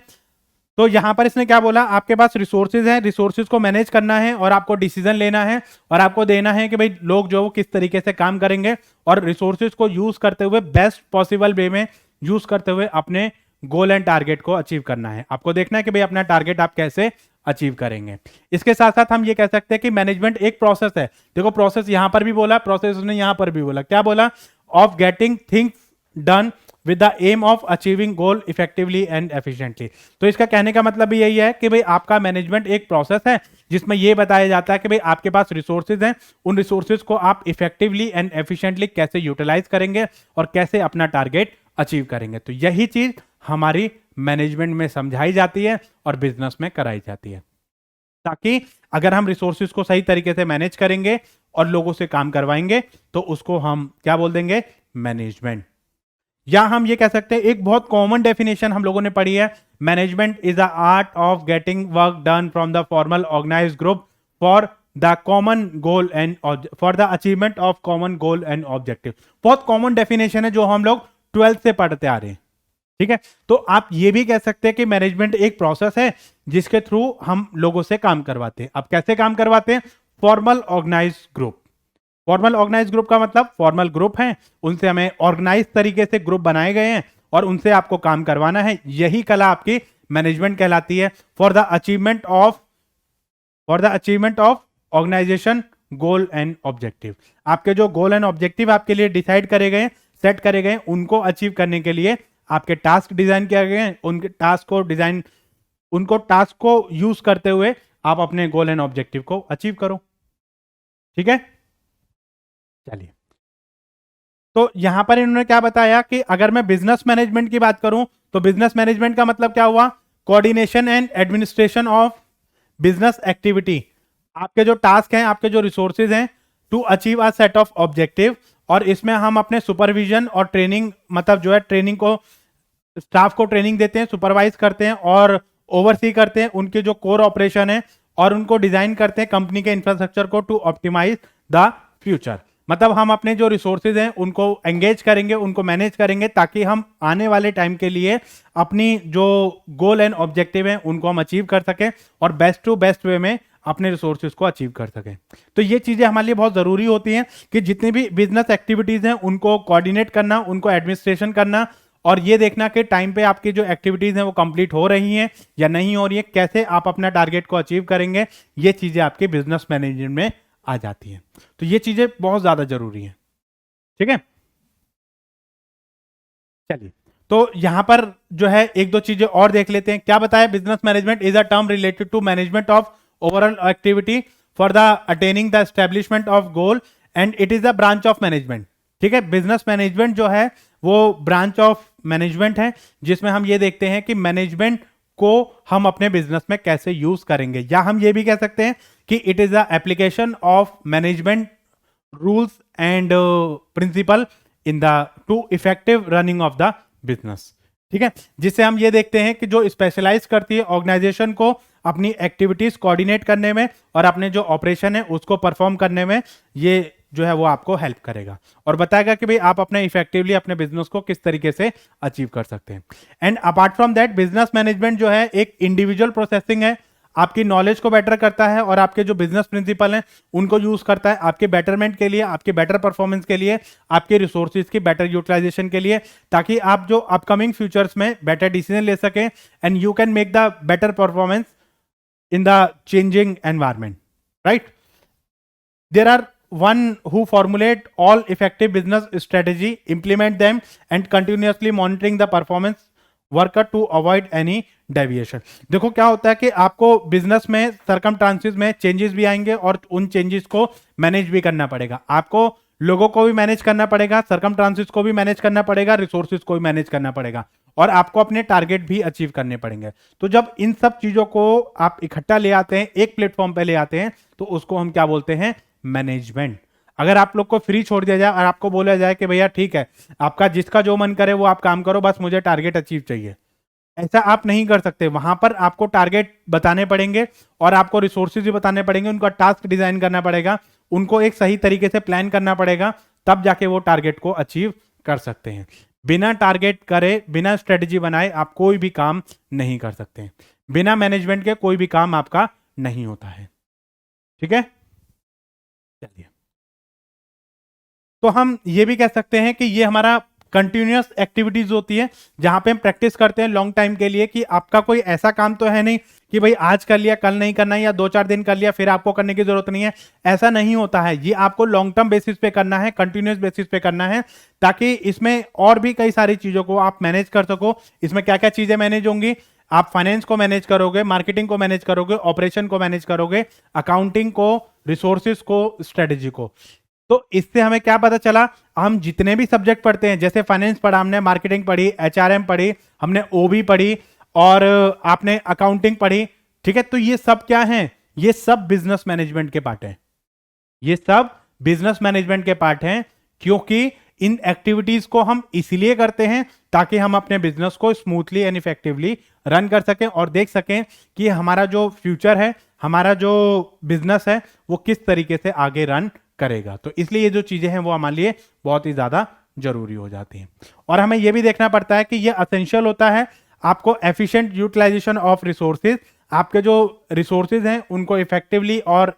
तो यहां पर इसने क्या बोला, आपके पास रिसोर्सेज हैं, रिसोर्सेज को मैनेज करना है और आपको डिसीजन लेना है और आपको देना है कि भाई लोग जो किस तरीके से काम करेंगे और रिसोर्सेज को यूज करते हुए बेस्ट पॉसिबल वे में यूज करते हुए अपने गोल एंड टारगेट को अचीव करना है। आपको देखना है कि भाई अपना टारगेट आप कैसे अचीव करेंगे। इसके साथ साथ हम ये कह सकते हैं कि मैनेजमेंट एक प्रोसेस है। देखो प्रोसेस यहां पर भी बोला, प्रोसेस उसने यहां पर भी बोला, क्या बोला? Of getting things done with the aim of achieving goal effectively and efficiently. तो इसका कहने का मतलब भी यही है कि भाई आपका मैनेजमेंट एक प्रोसेस है जिसमें यह बताया जाता है कि भाई आपके पास रिसोर्सेज हैं, उन रिसोर्सेज को आप इफेक्टिवली एंड एफिशिएंटली कैसे यूटिलाइज करेंगे और कैसे अपना टारगेट अचीव करेंगे। तो यही चीज हमारी मैनेजमेंट में समझाई जाती है और बिजनेस में कराई जाती है, ताकि अगर हम रिसोर्सेज को सही तरीके से मैनेज करेंगे और लोगों से काम करवाएंगे तो उसको हम क्या बोल देंगे? मैनेजमेंट। या हम ये कह सकते हैं, एक बहुत कॉमन डेफिनेशन हम लोगों ने पढ़ी है, management is the art of getting work done from the formal organized group for the common goal and for the achievement of common goal and objective. बहुत कॉमन डेफिनेशन है जो हम लोग 12th से पढ़ते आ रहे हैं, ठीक है। तो आप ये भी कह सकते हैं कि मैनेजमेंट एक प्रोसेस है जिसके थ्रू हम लोगों से काम करवाते हैं। अब कैसे काम करवाते हैं? Formal organize group. Formal organize group का मतलब फॉर्मल ग्रुप हैं, उनसे हमें ऑर्गेनाइज तरीके से ग्रुप बनाए गए हैं और उनसे आपको काम करवाना है। यही कला आपकी मैनेजमेंट कहलाती है। For the achievement of organization goal and objective. आपके जो गोल एंड ऑब्जेक्टिव आपके लिए डिसाइड करे गए, सेट करे गए, उनको अचीव करने के लिए आपके टास्क डिजाइन किए गए हैं। उनको टास्क को यूज करते हुए आप अपने गोल एंड ऑब्जेक्टिव को अचीव करो, ठीक है। चलिए, तो यहां पर इन्होंने क्या बताया कि अगर मैं बिजनेस मैनेजमेंट की बात करूं तो बिजनेस मैनेजमेंट का मतलब क्या हुआ? Coordination and administration of business activity. आपके जो टास्क हैं, आपके जो रिसोर्सेज हैं, to achieve a set of objective, और इसमें हम अपने सुपरविजन और ट्रेनिंग, मतलब जो है ट्रेनिंग को, स्टाफ को ट्रेनिंग देते हैं, सुपरवाइज करते हैं और ओवरसी करते हैं उनके जो कोर ऑपरेशन है, और उनको डिजाइन करते हैं कंपनी के इंफ्रास्ट्रक्चर को टू ऑप्टिमाइज द फ्यूचर। मतलब हम अपने जो रिसोर्सेज हैं उनको एंगेज करेंगे, उनको मैनेज करेंगे ताकि हम आने वाले टाइम के लिए अपनी जो गोल एंड ऑब्जेक्टिव हैं उनको हम अचीव कर सकें और बेस्ट टू बेस्ट वे में अपने रिसोर्सेज को अचीव कर सकें। तो ये चीजें हमारे लिए बहुत जरूरी होती हैं कि जितनी भी बिजनेस एक्टिविटीज हैं उनको कोऑर्डिनेट करना, उनको एडमिनिस्ट्रेशन करना, और ये देखना कि टाइम पे आपकी जो एक्टिविटीज हैं वो कंप्लीट हो रही हैं या नहीं हो रही है, कैसे आप अपना टारगेट को अचीव करेंगे। ये चीजें आपके बिजनेस मैनेजमेंट में आ जाती हैं। तो ये चीजें बहुत ज्यादा जरूरी हैं, ठीक है। चलिए, तो यहां पर जो है एक दो चीजें और देख लेते हैं। क्या बताया? Business management is a term related to management of overall activity for the attaining the establishment of goal and it is a branch of management, ठीक है। बिजनेस मैनेजमेंट जो है वो ब्रांच ऑफ मैनेजमेंट है जिसमें हम ये देखते हैं कि मैनेजमेंट को हम अपने बिजनेस में कैसे यूज करेंगे, या हम ये भी कह सकते हैं कि it is the application of management rules and principle in the to effective running of the business, ठीक है। जिससे हम ये देखते हैं कि जो स्पेशलाइज करती है ऑर्गेनाइजेशन को अपनी एक्टिविटीज कोऑर्डिनेट करने में और अपने जो ऑपरेशन है उसको परफॉर्म करने में, ये जो है वो आपको हेल्प करेगा और बताएगा कि भाई आप अपने इफेक्टिवली अपने बिजनेस को किस तरीके से अचीव कर सकते हैं। And apart from that, business management जो है एक इंडिविजुअल प्रोसेसिंग है, आपकी नॉलेज को बेटर करता है और आपके जो बिजनेस प्रिंसिपल हैं उनको यूज करता है आपके बेटरमेंट के लिए, आपके बेटर परफॉर्मेंस के लिए, आपके रिसोर्सेज की बेटर यूटिलाइजेशन के लिए, ताकि आप जो अपकमिंग फ्यूचर्स में बेटर डिसीजन ले सकें and you can make the better performance in the changing environment, right? There are one who formulate all effective business strategy, implement them and continuously monitoring the performance worker to avoid any deviation। देखो क्या होता है कि आपको business में circumstances में changes भी आएंगे और उन चेंजेस को मैनेज भी करना पड़ेगा। आपको लोगों को भी मैनेज करना पड़ेगा, सर्कमस्टांसेस को भी मैनेज करना पड़ेगा, रिसोर्सेज को भी मैनेज करना पड़ेगा और आपको अपने टारगेट भी अचीव करने पड़ेंगे। तो जब इन सब चीजों को आप इकट्ठा ले आते हैं, एक प्लेटफॉर्म पे ले आते हैं, तो उसको हम क्या बोलते हैं? मैनेजमेंट। अगर आप लोग को फ्री छोड़ दिया जाए और आपको बोला जाए कि भैया ठीक है, आपका जिसका जो मन करे वो आप काम करो, बस मुझे टारगेट अचीव चाहिए, ऐसा आप नहीं कर सकते। वहां पर आपको टारगेट बताने पड़ेंगे और आपको रिसोर्सेज भी बताने पड़ेंगे, उनका टास्क डिजाइन करना पड़ेगा, उनको एक सही तरीके से प्लान करना पड़ेगा, तब जाके वो टारगेट को अचीव कर सकते हैं। बिना टारगेट करे, बिना स्ट्रेटजी बनाए आप कोई भी काम नहीं कर सकते। बिना मैनेजमेंट के कोई भी काम आपका नहीं होता है, ठीक है। चलिए, तो हम ये भी कह सकते हैं कि ये हमारा कंटिन्यूअस एक्टिविटीज होती है जहां पे हम प्रैक्टिस करते हैं लॉन्ग टाइम के लिए, कि आपका कोई ऐसा काम तो है नहीं कि भाई आज कर लिया कल नहीं करना है, या 2-4 दिन कर लिया फिर आपको करने की जरूरत नहीं है। ऐसा नहीं होता है, ये आपको लॉन्ग टर्म बेसिस पे करना है, कंटिन्यूअस बेसिस पे करना है, ताकि इसमें और भी कई सारी चीजों को आप मैनेज कर सको। इसमें क्या क्या चीजें मैनेज होंगी? आप फाइनेंस को मैनेज करोगे, मार्केटिंग को मैनेज करोगे, ऑपरेशन को मैनेज करोगे, अकाउंटिंग को, रिसोर्सेज को, स्ट्रेटेजी को। तो इससे हमें क्या पता चला? हम जितने भी सब्जेक्ट पढ़ते हैं, जैसे फाइनेंस पढ़ा हमने, मार्केटिंग पढ़ी, एचआरएम पढ़ी हमने, ओबी पढ़ी और आपने अकाउंटिंग पढ़ी, ठीक है। तो ये सब क्या है? ये सब बिजनेस मैनेजमेंट के पार्ट है। ये सब बिजनेस मैनेजमेंट के पार्ट हैं, क्योंकि इन एक्टिविटीज को हम इसलिए करते हैं ताकि हम अपने बिजनेस को स्मूथली एंड इफेक्टिवली रन कर सकें और देख सकें कि हमारा जो फ्यूचर है, हमारा जो बिजनेस है वो किस तरीके से आगे रन करेगा। तो इसलिए ये जो चीजें हैं वो हमारे लिए बहुत ही ज्यादा जरूरी हो जाती हैं। और हमें ये भी देखना पड़ता है कि ये असेंशियल होता है आपको एफिशिएंट यूटिलाइजेशन ऑफ रिसोर्सेज, आपके जो रिसोर्सेज हैं उनको इफेक्टिवली और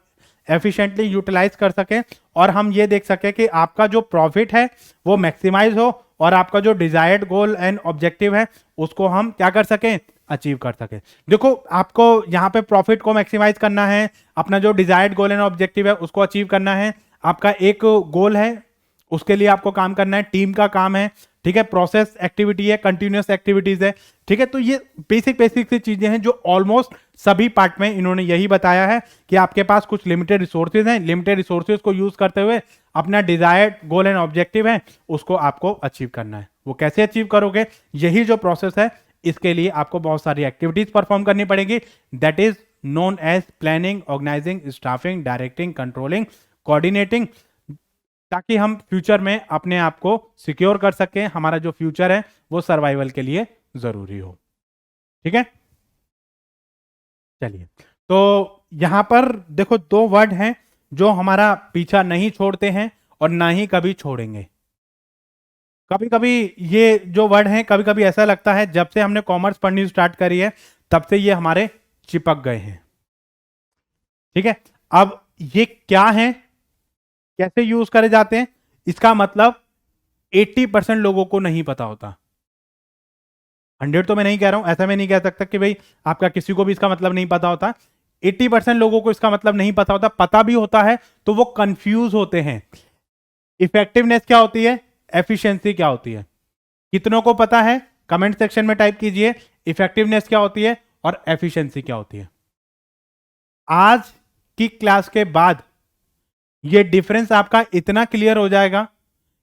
एफिशिएंटली यूटिलाइज कर सके, और हम ये देख सके कि आपका जो प्रॉफिट है वो मैक्सिमाइज हो और आपका जो डिजायर्ड गोल एंड ऑब्जेक्टिव है उसको हम क्या कर सकें, अचीव कर सके। देखो आपको यहाँ पे प्रॉफिट को मैक्सिमाइज करना है, अपना जो डिजायर्ड गोल एंड ऑब्जेक्टिव है उसको अचीव करना है, आपका एक गोल है उसके लिए आपको काम करना है, टीम का काम है, ठीक है, प्रोसेस एक्टिविटी है, कंटिन्यूअस एक्टिविटीज है, ठीक है। तो ये बेसिक बेसिक सी चीजें हैं जो ऑलमोस्ट सभी पार्ट में इन्होंने यही बताया है कि आपके पास कुछ लिमिटेड रिसोर्सेज हैं, लिमिटेड रिसोर्सेज को यूज करते हुए अपना डिजायर्ड गोल एंड ऑब्जेक्टिव है उसको आपको अचीव करना है। वो कैसे अचीव करोगे, यही जो प्रोसेस है इसके लिए आपको बहुत सारी एक्टिविटीज परफॉर्म करनी पड़ेगी, that is known as planning, organising, staffing, directing, controlling, coordinating, ताकि हम फ्यूचर में अपने आप को सिक्योर कर सकें, हमारा जो फ्यूचर है वो सर्वाइवल के लिए जरूरी हो। ठीक है, चलिए, तो यहां पर देखो दो वर्ड हैं जो हमारा पीछा नहीं छोड़ते हैं और ना ही कभी छोड़ेंगे। कभी कभी ये जो वर्ड हैं कभी कभी ऐसा लगता है जब से हमने कॉमर्स पढ़नी स्टार्ट करी है तब से ये हमारे चिपक गए हैं। ठीक है, अब ये क्या है, कैसे यूज करे जाते हैं, इसका मतलब 80% लोगों को नहीं पता होता। 100 तो मैं नहीं कह रहा हूं, ऐसा मैं नहीं कह सकता कि भाई आपका किसी को भी इसका मतलब नहीं पता होता। 80% लोगों को इसका मतलब नहीं पता होता, पता भी होता है तो वो कंफ्यूज होते हैं। इफेक्टिवनेस क्या होती है, एफिशिएंसी क्या होती है, कितनों को पता है कमेंट सेक्शन में टाइप कीजिए, इफेक्टिवनेस क्या होती है और एफिशिएंसी क्या होती है। आज की क्लास के बाद ये डिफरेंस आपका इतना क्लियर हो जाएगा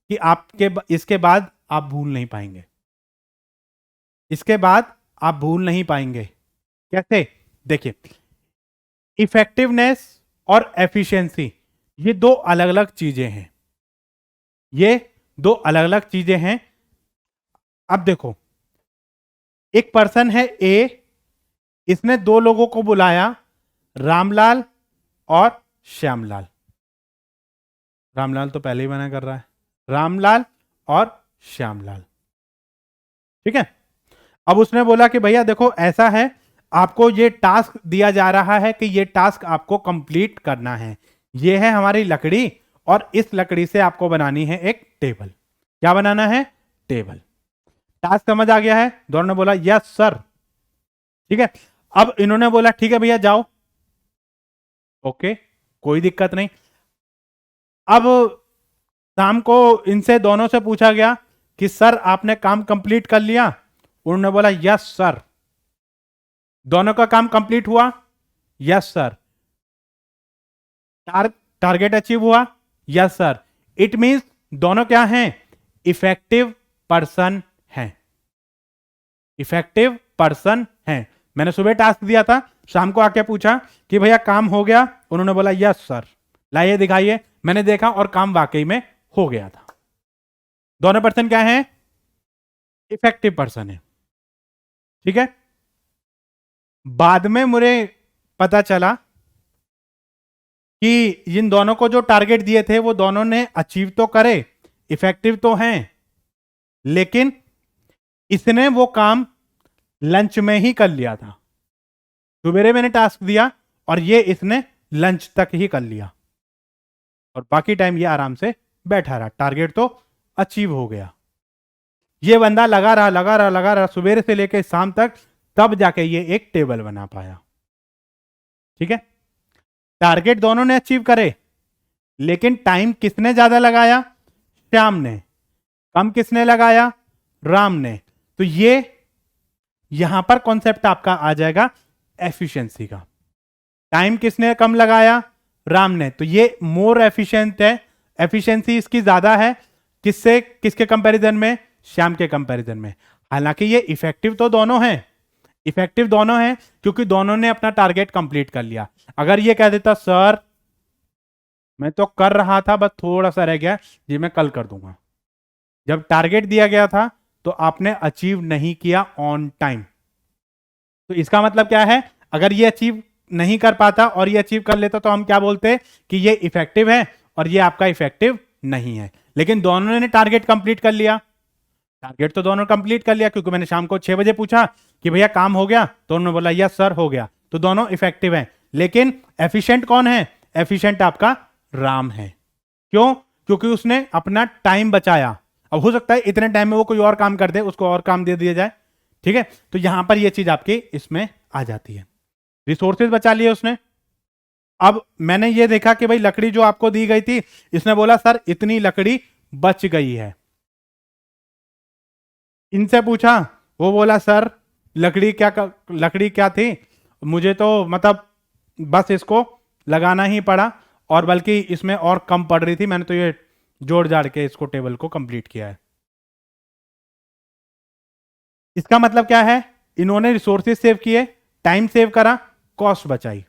कि आपके इसके बाद आप भूल नहीं पाएंगे, इसके बाद आप भूल नहीं पाएंगे। कैसे, देखिए, इफेक्टिवनेस और एफिशिएंसी ये दो अलग अलग चीजें हैं, ये दो अलग अलग चीजें हैं। अब देखो, एक पर्सन है ए, इसने दो लोगों को बुलाया, रामलाल और श्यामलाल। रामलाल तो पहले ही मना कर रहा है, रामलाल और श्यामलाल। ठीक है, अब उसने बोला कि भैया देखो ऐसा है, आपको ये टास्क दिया जा रहा है कि ये टास्क आपको कंप्लीट करना है, ये है हमारी लकड़ी और इस लकड़ी से आपको बनानी है एक टेबल। क्या बनाना है, टेबल। टास्क समझ आ गया है, दोनों ने बोला यस सर। ठीक है, अब इन्होंने बोला ठीक है भैया जाओ, ओके कोई दिक्कत नहीं। अब शाम को इनसे दोनों से पूछा गया कि सर आपने काम कंप्लीट कर लिया, उन्होंने बोला यस सर। दोनों का काम कंप्लीट हुआ, यस सर। टारगेट अचीव हुआ, यस सर। इट मींस दोनों क्या हैं, इफेक्टिव पर्सन हैं, इफेक्टिव पर्सन हैं। मैंने सुबह टास्क दिया था, शाम को आके पूछा कि भैया काम हो गया, उन्होंने बोला यस सर, लाइए दिखाइए, मैंने देखा और काम वाकई में हो गया था। दोनों पर्सन क्या हैं, इफेक्टिव पर्सन है। ठीक है, बाद में मुझे पता चला कि इन दोनों को जो टारगेट दिए थे वो दोनों ने अचीव तो करे, इफेक्टिव तो हैं, लेकिन इसने वो काम लंच में ही कर लिया था। सवेरे मैंने टास्क दिया और ये इसने लंच तक ही कर लिया और बाकी टाइम ये आराम से बैठा रहा, टारगेट तो अचीव हो गया। ये बंदा लगा रहा लगा रहा लगा रहा सवेरे से लेकर शाम तक, तब जाके ये एक टेबल बना पाया। ठीक है, टारगेट दोनों ने अचीव करे, लेकिन टाइम किसने ज्यादा लगाया, श्याम ने, कम किसने लगाया, राम ने। तो ये यहां पर कॉन्सेप्ट आपका आ जाएगा एफिशिएंसी का। टाइम किसने कम लगाया, राम ने, तो ये मोर एफिशिएंट है, एफिशिएंसी इसकी ज्यादा है, किससे, किसके कंपैरिजन में, श्याम के कंपैरिजन में। हालांकि ये इफेक्टिव तो दोनों हैं, इफेक्टिव दोनों हैं क्योंकि दोनों ने अपना टारगेट कंप्लीट कर लिया। अगर ये कह देता सर मैं तो कर रहा था बस थोड़ा सा रह गया, ये मैं कल कर दूंगा, जब टारगेट दिया गया था तो आपने अचीव नहीं किया ऑन टाइम। तो इसका मतलब क्या है, अगर ये अचीव नहीं कर पाता और ये अचीव कर लेता तो हम क्या बोलते कि ये इफेक्टिव है और ये आपका इफेक्टिव नहीं है। लेकिन दोनों ने टारगेट कंप्लीट कर लिया, टारगेट तो दोनों कंप्लीट कर लिया, क्योंकि मैंने शाम को 6 बजे पूछा कि भैया काम हो गया, तो उन्होंने बोला यस सर हो गया, तो दोनों इफेक्टिव हैं। लेकिन एफिशिएंट कौन है? एफिशिएंट आपका राम है। क्यों? क्योंकि उसने अपना टाइम बचाया। अब हो सकता है इतने टाइम में वो कोई और काम कर दे, उसको और काम दे दिया जाए, ठीक है, तो यहां पर ये चीज आपकी इसमें आ जाती है। रिसोर्सेज बचा लिए उसने। अब मैंने ये देखा कि भाई लकड़ी जो आपको दी गई थी, इसने बोला सर इतनी लकड़ी बच गई है। इनसे पूछा, वो बोला सर लकड़ी क्या थी, मुझे तो मतलब बस इसको लगाना ही पड़ा, और बल्कि इसमें और कम पड़ रही थी, मैंने तो ये जोड़ जाड़ के इसको टेबल को कंप्लीट किया है। इसका मतलब क्या है? इन्होंने रिसोर्सेज सेव किए, टाइम सेव करा, कॉस्ट बचाई।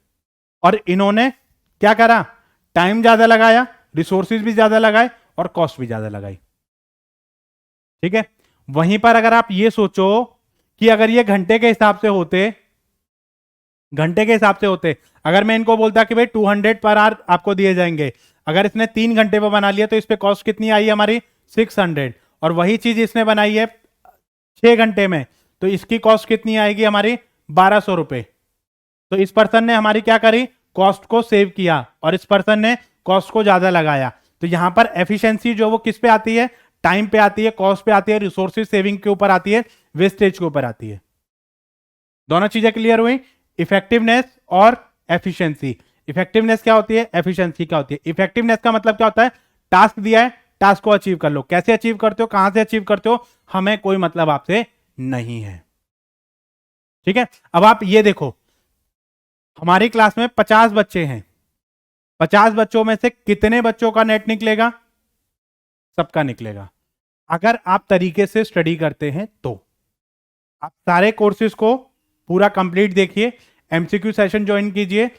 और इन्होंने क्या करा? टाइम ज्यादा लगाया, रिसोर्सेज भी ज्यादा लगाए और कॉस्ट भी ज्यादा लगाई। ठीक है, वहीं पर अगर आप ये सोचो कि अगर ये घंटे के हिसाब से होते, अगर मैं इनको बोलता कि भाई 200 पर आवर आपको दिए जाएंगे, अगर इसने 3 घंटे पर बना लिया तो इस पे कॉस्ट कितनी आई हमारी? 600। और वही चीज इसने बनाई है 6 घंटे में, तो इसकी कॉस्ट कितनी आएगी हमारी? 1200 रुपए। तो इस पर्सन ने हमारी क्या करी? कॉस्ट को सेव किया, और इस पर्सन ने कॉस्ट को ज्यादा लगाया। तो यहां पर एफिशिएंसी जो वो किस पे आती है? टाइम पे आती है, कॉस्ट पे आती है, रिसोर्सेज सेविंग के ऊपर आती है, वेस्टेज के ऊपर आती है। दोनों चीजें क्लियर हुई? इफेक्टिवनेस और एफिशिएंसी। इफेक्टिवनेस क्या होती है, एफिशिएंसी क्या होती है? इफेक्टिवनेस का मतलब क्या होता है? टास्क दिया है, टास्क को अचीव कर लो। कैसे अचीव करते हो, कहां से अचीव करते हो, हमें कोई मतलब आपसे नहीं है। ठीक है, अब आप ये देखो, हमारी क्लास में 50 बच्चे हैं, 50 बच्चों में से कितने बच्चों का नेट निकलेगा? सबका निकलेगा। अगर आप तरीके से स्टडी करते हैं तो आप सारे कोर्सेज को पूरा कंप्लीट देखिए, एमसीक्यू सेशन ज्वाइन कीजिए,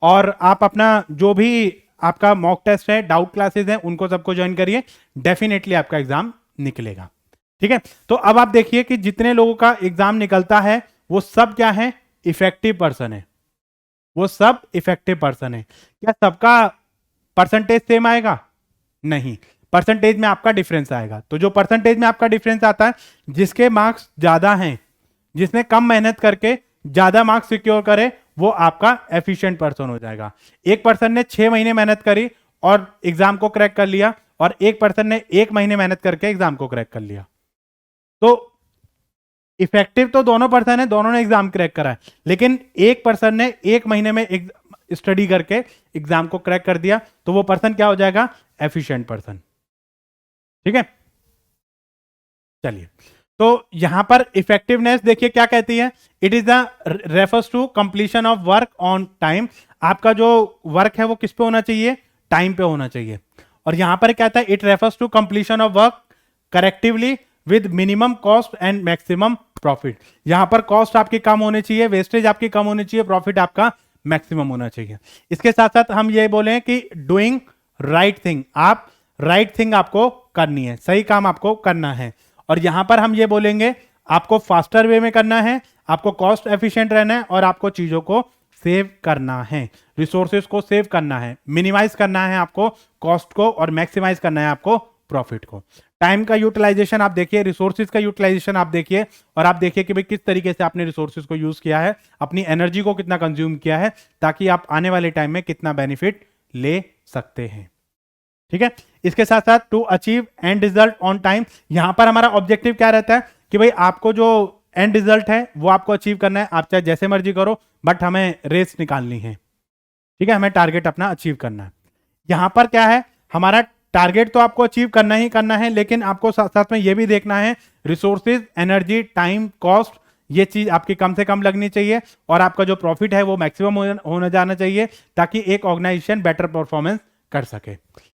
और आप अपना जो भी आपका मॉक टेस्ट है, डाउट क्लासेस हैं, उनको सबको ज्वाइन करिए। डेफिनेटली आपका एग्जाम निकलेगा। ठीक है, तो अब आप देखिए कि जितने लोगों का एग्जाम निकलता है वो सब क्या है? इफेक्टिव पर्सन है। वो सब इफेक्टिव पर्सन है। क्या सबका परसेंटेज सेम आएगा? नहीं, परसेंटेज में आपका डिफरेंस आएगा। तो जो परसेंटेज में आपका डिफरेंस आता है, जिसके मार्क्स ज्यादा हैं, जिसने कम मेहनत करके ज्यादा मार्क्स सिक्योर करे, वो आपका एफिशिएंट पर्सन हो जाएगा। एक पर्सन ने 6 महीने मेहनत करी और एग्जाम को क्रैक कर लिया, और एक पर्सन ने 1 महीने मेहनत करके एग्जाम को क्रैक कर लिया। तो इफेक्टिव तो दोनों पर्सन है, दोनों ने एग्जाम क्रैक करा है, लेकिन एक पर्सन ने 1 महीने में स्टडी करके एग्जाम को क्रैक कर दिया, तो वो पर्सन क्या हो जाएगा? Efficient person. ठीक है, चलिए, तो यहां पर इफेक्टिवनेस देखिए क्या कहती है? It is the refers to completion of work on time. आपका जो वर्क है वो किस पे होना चाहिए? टाइम पे होना चाहिए। और यहां पर क्या कहता है? It refers to completion of work correctively with minimum cost and maximum profit. यहां पर कॉस्ट आपकी कम होनी चाहिए, वेस्टेज आपकी कम होनी चाहिए, प्रॉफिट आपका मैक्सिमम होना चाहिए। इसके साथ साथ हम ये बोले कि डूइंग राइट थिंग, आप राइट थिंग आपको करनी है, सही काम आपको करना है। और यहां पर हम ये बोलेंगे आपको फास्टर वे में करना है, आपको कॉस्ट एफिशिएंट रहना है, और आपको चीजों को सेव करना है, रिसोर्सेज को सेव करना है, मिनिमाइज करना है आपको कॉस्ट को, और मैक्सिमाइज करना है आपको प्रॉफिट को। टाइम का यूटिलाइजेशन आप देखिए, रिसोर्सेज का यूटिलाइजेशन आप देखिए, और आप देखिए कि भाई किस तरीके से आपने रिसोर्सेज को यूज किया है, अपनी एनर्जी को कितना कंज्यूम किया है, ताकि आप आने वाले टाइम में कितना बेनिफिट ले सकते हैं। ठीक है, इसके साथ साथ to achieve end result on time, यहां पर हमारा ऑब्जेक्टिव क्या रहता है कि भाई आपको जो एंड रिजल्ट है वो आपको अचीव करना है। आप चाहे जैसे मर्जी करो, बट हमें रेस निकालनी है। ठीक है, हमें टारगेट अपना अचीव करना है। यहां पर क्या है, हमारा टारगेट तो आपको अचीव करना ही करना है, लेकिन आपको साथ साथ में ये भी देखना है रिसोर्सेज, एनर्जी, टाइम, कॉस्ट, ये चीज आपकी कम से कम लगनी चाहिए, और आपका जो प्रॉफिट है वो मैक्सिमम होना जाना चाहिए, ताकि एक ऑर्गेनाइजेशन बेटर परफॉर्मेंस कर सके।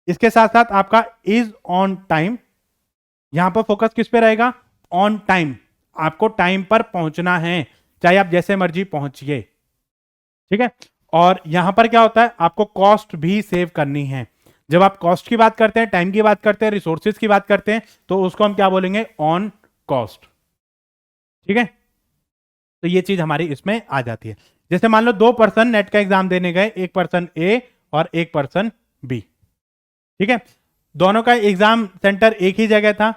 इसके साथ साथ आपका इज ऑन टाइम, यहां पर फोकस किस पे रहेगा? On time. आपको टाइम पर पहुंचना है, चाहे आप जैसे मर्जी पहुंचिए। ठीक है, और यहां पर क्या होता है, आपको कॉस्ट भी सेव करनी है। जब आप कॉस्ट की बात करते हैं, टाइम की बात करते हैं, रिसोर्सेज की बात करते हैं, तो उसको हम क्या बोलेंगे? On cost. ठीक है, तो ये चीज हमारी इसमें आ जाती है। जैसे मान लो 2 पर्सन नेट का एग्जाम देने गए, एक पर्सन ए और एक पर्सन बी, ठीक है। दोनों का एग्जाम सेंटर एक ही जगह था,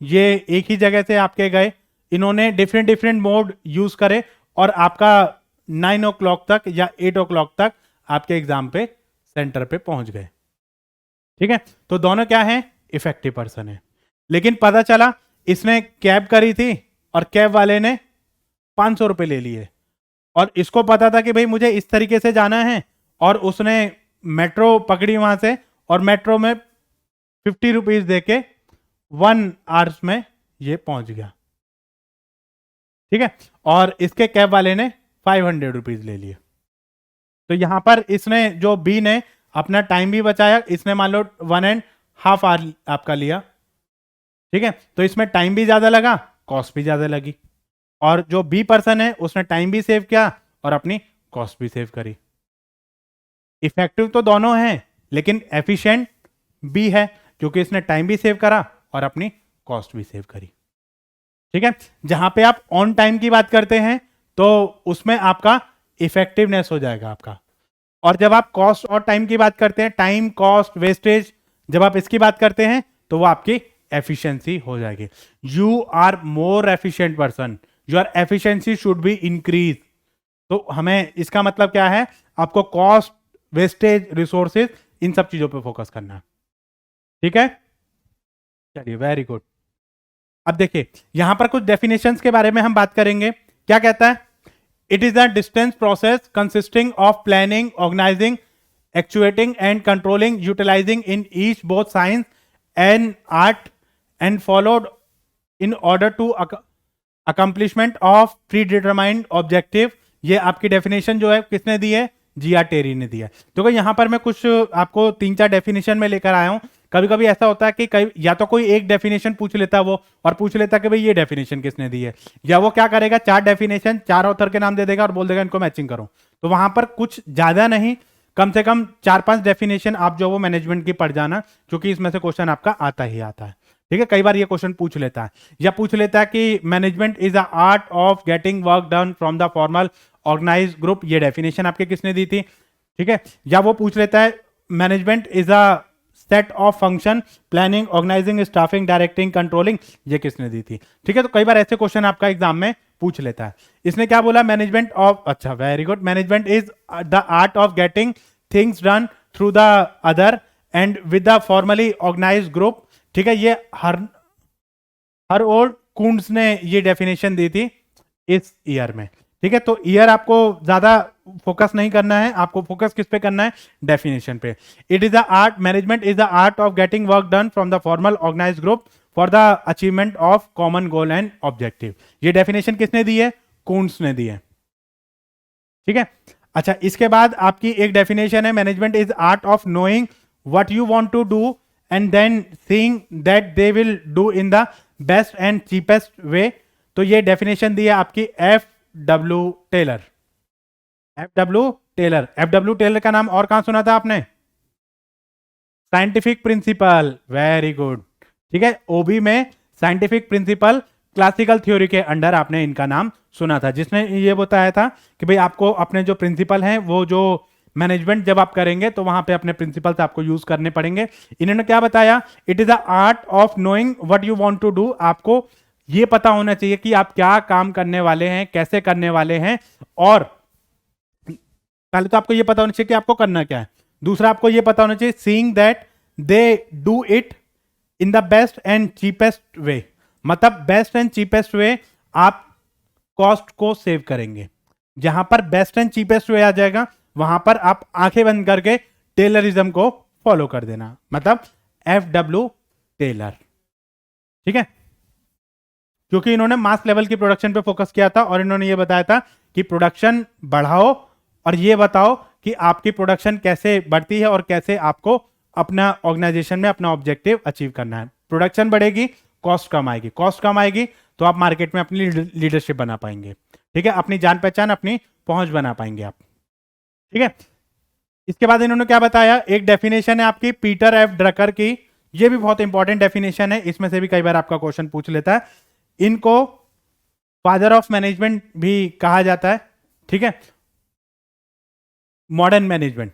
ये एक ही जगह से आपके गए, इन्होंने डिफरेंट डिफरेंट मोड यूज करे और आपका 9 o'clock तक या 8 o'clock तक आपके एग्जाम पे सेंटर पे पहुंच गए, ठीक है। तो दोनों क्या है, इफेक्टिव पर्सन है। लेकिन पता चला इसने कैब करी थी और कैब वाले ने 500 रुपए ले लिए, और इसको पता था कि भाई मुझे इस तरीके से जाना है, और उसने मेट्रो पकड़ी वहां से, और मेट्रो में 50 रुपीज देके 1 आवर्स में ये पहुंच गया, ठीक है। और इसके कैब वाले ने 500 रुपीज ले लिए। तो यहां पर इसने, जो बी ने, अपना टाइम भी बचाया, इसने मान लो 1.5 आवर आपका लिया, ठीक है। तो इसमें टाइम भी ज्यादा लगा, कॉस्ट भी ज्यादा लगी, और जो बी पर्सन है उसने टाइम भी सेव किया और अपनी कॉस्ट भी सेव करी। इफेक्टिव तो दोनों हैं, लेकिन एफिशिएंट बी है, क्योंकि इसने टाइम भी सेव करा और अपनी कॉस्ट भी सेव करी, ठीक है। जहां पे आप ऑन टाइम की बात करते हैं तो उसमें आपका इफेक्टिवनेस हो जाएगा आपका, और जब आप कॉस्ट और टाइम की बात करते हैं, टाइम कॉस्ट वेस्टेज, जब आप इसकी बात करते हैं तो वो आपकी एफिशिएंसी हो जाएगी। You are more efficient person, your efficiency should be increase. तो हमें इसका मतलब क्या है, आपको कॉस्ट, वेस्टेज, रिसोर्सेज, इन सब चीजों पे फोकस करना है, ठीक है। चलिए, वेरी गुड। अब देखिए यहां पर कुछ डेफिनेशंस के बारे में हम बात करेंगे। क्या कहता है, it is a distance process consisting of planning, organizing, actuating and controlling, utilizing in each both science and art and followed in order to accomplishment of predetermined objective. ये आपकी डेफिनेशन जो है किसने दी है, जी.आर. टेरी ने दिया है। तो यहां पर मैं कुछ आपको 3-4 डेफिनेशन में लेकर आया हूं। कभी कभी ऐसा होता है कि कई, या तो कोई एक डेफिनेशन पूछ लेता वो, और पूछ लेता कि भाई ये डेफिनेशन किसने दी है, या वो क्या करेगा, 4 डेफिनेशन 4 ऑथर के नाम दे देगा और बोल देगा इनको मैचिंग करो। तो वहां पर कुछ ज्यादा नहीं, कम से कम 4-5 डेफिनेशन आप जो वो मैनेजमेंट की पढ़ जाना, क्योंकि इसमें से क्वेश्चन आपका आता ही आता है, ठीक है। कई बार ये क्वेश्चन पूछ लेता है, या पूछ लेता है कि management is a art of getting work done from the formal organize group, ये डेफिनेशन आपके किसने दी थी, ठीक है। या वो पूछ लेता है management is a set of function, planning, organising, staffing, directing, controlling, ये किसने दी थी, ठीक है। तो कई बार ऐसे क्वेश्चन आपका एग्जाम में पूछ लेता है। इसने क्या बोला, मैनेजमेंट ऑफ, अच्छा very good, management is the art of getting things done through the other and with the formally organize group, ठीक है। ये हर ओल्ड कूंड्स ने ये डेफिनेशन दी थी इस ईयर में, ठीक है। तो ईयर आपको ज्यादा फोकस नहीं करना है, आपको फोकस किस पे करना है, डेफिनेशन पे। It is the art, management is the art of getting work done from the formal organize group for the achievement of common goal and objective. ये डेफिनेशन किसने दी है, कूंड्स ने दी है, ठीक है। अच्छा, इसके बाद आपकी एक डेफिनेशन है, management is art of knowing what you want to do and then seeing that they will do in the best and cheapest way. तो ये डेफिनेशन दी है आपकी F.W. टेलर। F.W. टेलर का नाम और कहां सुना था आपने, साइंटिफिक प्रिंसिपल, वेरी गुड, ठीक है। ओबी में साइंटिफिक प्रिंसिपल क्लासिकल थ्योरी के अंडर आपने इनका नाम सुना था, जिसने ये बताया था कि भाई आपको अपने जो प्रिंसिपल हैं, वो जो मैनेजमेंट जब आप करेंगे तो वहां पे अपने प्रिंसिपल्स आपको यूज करने पड़ेंगे। इन्होंने क्या बताया, it is the art of knowing what you want to do. आपको ये पता होना चाहिए कि आप क्या काम करने वाले हैं, कैसे करने वाले हैं, और पहले तो आपको ये पता होना चाहिए कि आपको करना क्या है। दूसरा, आपको ये पता होना चाहिए seeing that they do it in the best and cheapest वे। मतलब बेस्ट एंड चीपेस्ट वे, आप कॉस्ट को सेव करेंगे। जहां पर बेस्ट एंड चीपेस्ट वे आ जाएगा, वहां पर आप आंखें बंद करके टेलरिज्म को फॉलो कर देना, मतलब F.W. टेलर, ठीक है। क्योंकि इन्होंने मास लेवल की प्रोडक्शन पे फोकस किया था, और इन्होंने ये बताया था कि प्रोडक्शन बढ़ाओ और ये बताओ कि आपकी प्रोडक्शन कैसे बढ़ती है और कैसे आपको अपना ऑर्गेनाइजेशन में अपना ऑब्जेक्टिव अचीव करना है। प्रोडक्शन बढ़ेगी, कॉस्ट कम आएगी, कॉस्ट कम आएगी तो आप मार्केट में अपनी लीडरशिप बना पाएंगे, ठीक है। अपनी जान पहचान, अपनी पहुंच बना पाएंगे आप, ठीक है। इसके बाद इन्होंने क्या बताया, एक डेफिनेशन है आपकी पीटर एफ ड्रकर की। ये भी बहुत इंपॉर्टेंट डेफिनेशन है, इसमें से भी कई बार आपका क्वेश्चन पूछ लेता है। इनको फादर ऑफ मैनेजमेंट भी कहा जाता है, ठीक है। Modern management.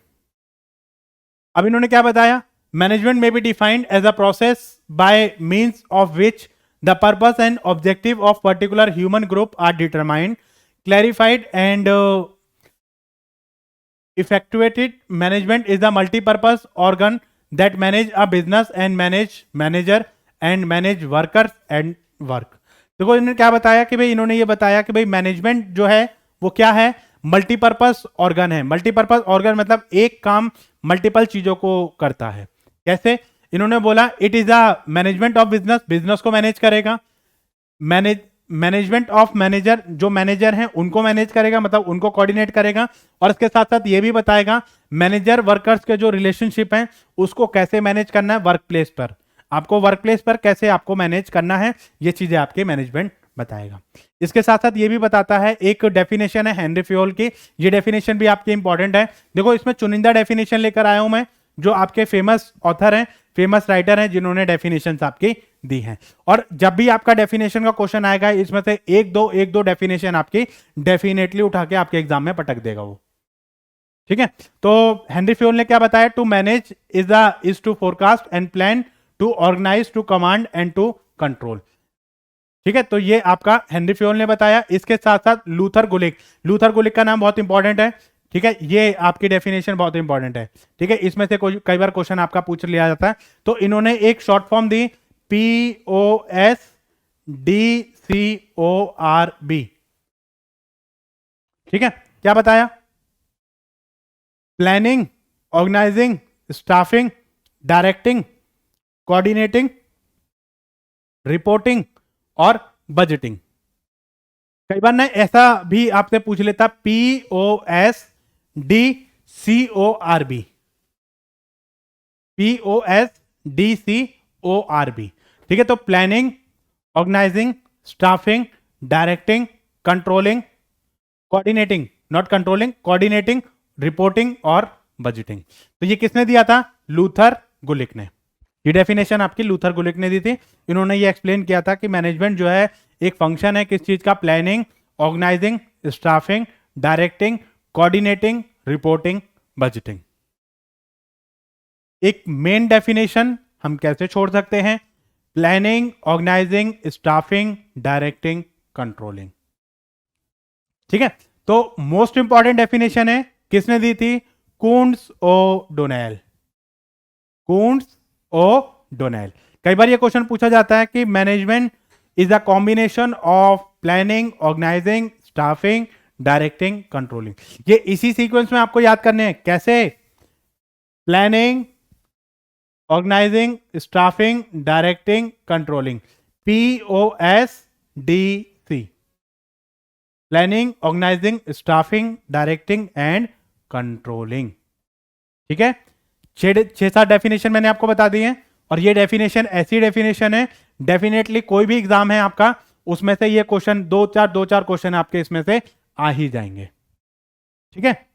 अब इन्होंने क्या बताया, management may be defined as a process by means of which the purpose and objective of particular human group are determined, clarified and effectuated. Management is the multi-purpose organ that manage a business and manage manager and manage workers and work. देखो इन्होंने क्या बताया कि भाई, इन्होंने ये बताया कि भाई मैनेजमेंट जो है वो क्या है, मल्टीपर्पज ऑर्गन है। मल्टीपर्पज ऑर्गन मतलब एक काम मल्टीपल चीजों को करता है। कैसे, इन्होंने बोला it is a management of business, business को मैनेज करेगा। मैनेजमेंट ऑफ मैनेजर, जो मैनेजर हैं उनको मैनेज करेगा, मतलब उनको कोऑर्डिनेट करेगा। और इसके साथ साथ ये भी बताएगा मैनेजर वर्कर्स के जो रिलेशनशिप हैं उसको कैसे मैनेज करना है वर्क प्लेस पर, आपको वर्क प्लेस पर कैसे आपको मैनेज करना है, ये चीजें आपके मैनेजमेंट बताएगा। इसके साथ साथ ये भी बताता है, एक डेफिनेशन है हेनरी फ्योल की, ये डेफिनेशन भी आपकी इंपॉर्टेंट है। देखो इसमें चुनिंदा डेफिनेशन लेकर आया हूं मैं, जो आपके फेमस ऑथर हैं, फेमस राइटर हैं, जिन्होंने डेफिनेशंस आपकी दी हैं। और जब भी आपका डेफिनेशन का क्वेश्चन आएगा, इसमें से एक दो डेफिनेशन आपकी डेफिनेटली उठा के आपके एग्जाम में पटक देगा वो। ठीक है, तो हेनरी फ्योल ने क्या बताया, to manage is to forecast and plan, to organize, to command and to control. ठीक है, तो ये आपका हेनरी फ्योल ने बताया। इसके साथ साथ लूथर गुलिक, लूथर गुलिक का नाम बहुत इंपॉर्टेंट है। ठीक है, ये आपकी डेफिनेशन बहुत इंपॉर्टेंट है। ठीक है, इसमें से कई बार क्वेश्चन आपका पूछ लिया जाता है। तो इन्होंने एक शॉर्ट फॉर्म दी, POSDCORB। ठीक है, क्या बताया, planning, organising, staffing, directing, coordinating, reporting और बजटिंग। कई बार ना ऐसा भी आपसे पूछ लेता, POSDCORB, POSDCORB। ठीक है, तो planning, organising, staffing, directing, controlling, coordinating, not controlling, coordinating, reporting और बजटिंग। तो ये किसने दिया था, लूथर गुलिक ने। ये डेफिनेशन आपकी लूथर गुलिक ने दी थी। इन्होंने ये एक्सप्लेन किया था कि मैनेजमेंट जो है एक फंक्शन है किस चीज का, planning, organising, staffing, directing, coordinating, reporting, budgeting. एक मेन डेफिनेशन हम कैसे छोड़ सकते हैं, planning, organising, staffing, directing, controlling. ठीक है, तो मोस्ट इंपॉर्टेंट डेफिनेशन है, किसने दी थी, Koontz O'Donnell, Koontz O'Donnell. कई बार ये क्वेश्चन पूछा जाता है कि management is a combination of planning, organising, staffing, directing, controlling. ये इसी सीक्वेंस में आपको याद करने हैं। कैसे, planning, organising, staffing, directing, controlling, POSDC, planning, organising, staffing, directing and controlling. ठीक है, 6-7 डेफिनेशन मैंने आपको बता दी है। और ये डेफिनेशन ऐसी डेफिनेशन है, डेफिनेटली कोई भी एग्जाम है आपका, उसमें से ये क्वेश्चन दो चार क्वेश्चन आपके इसमें से आ ही जाएंगे। ठीक है,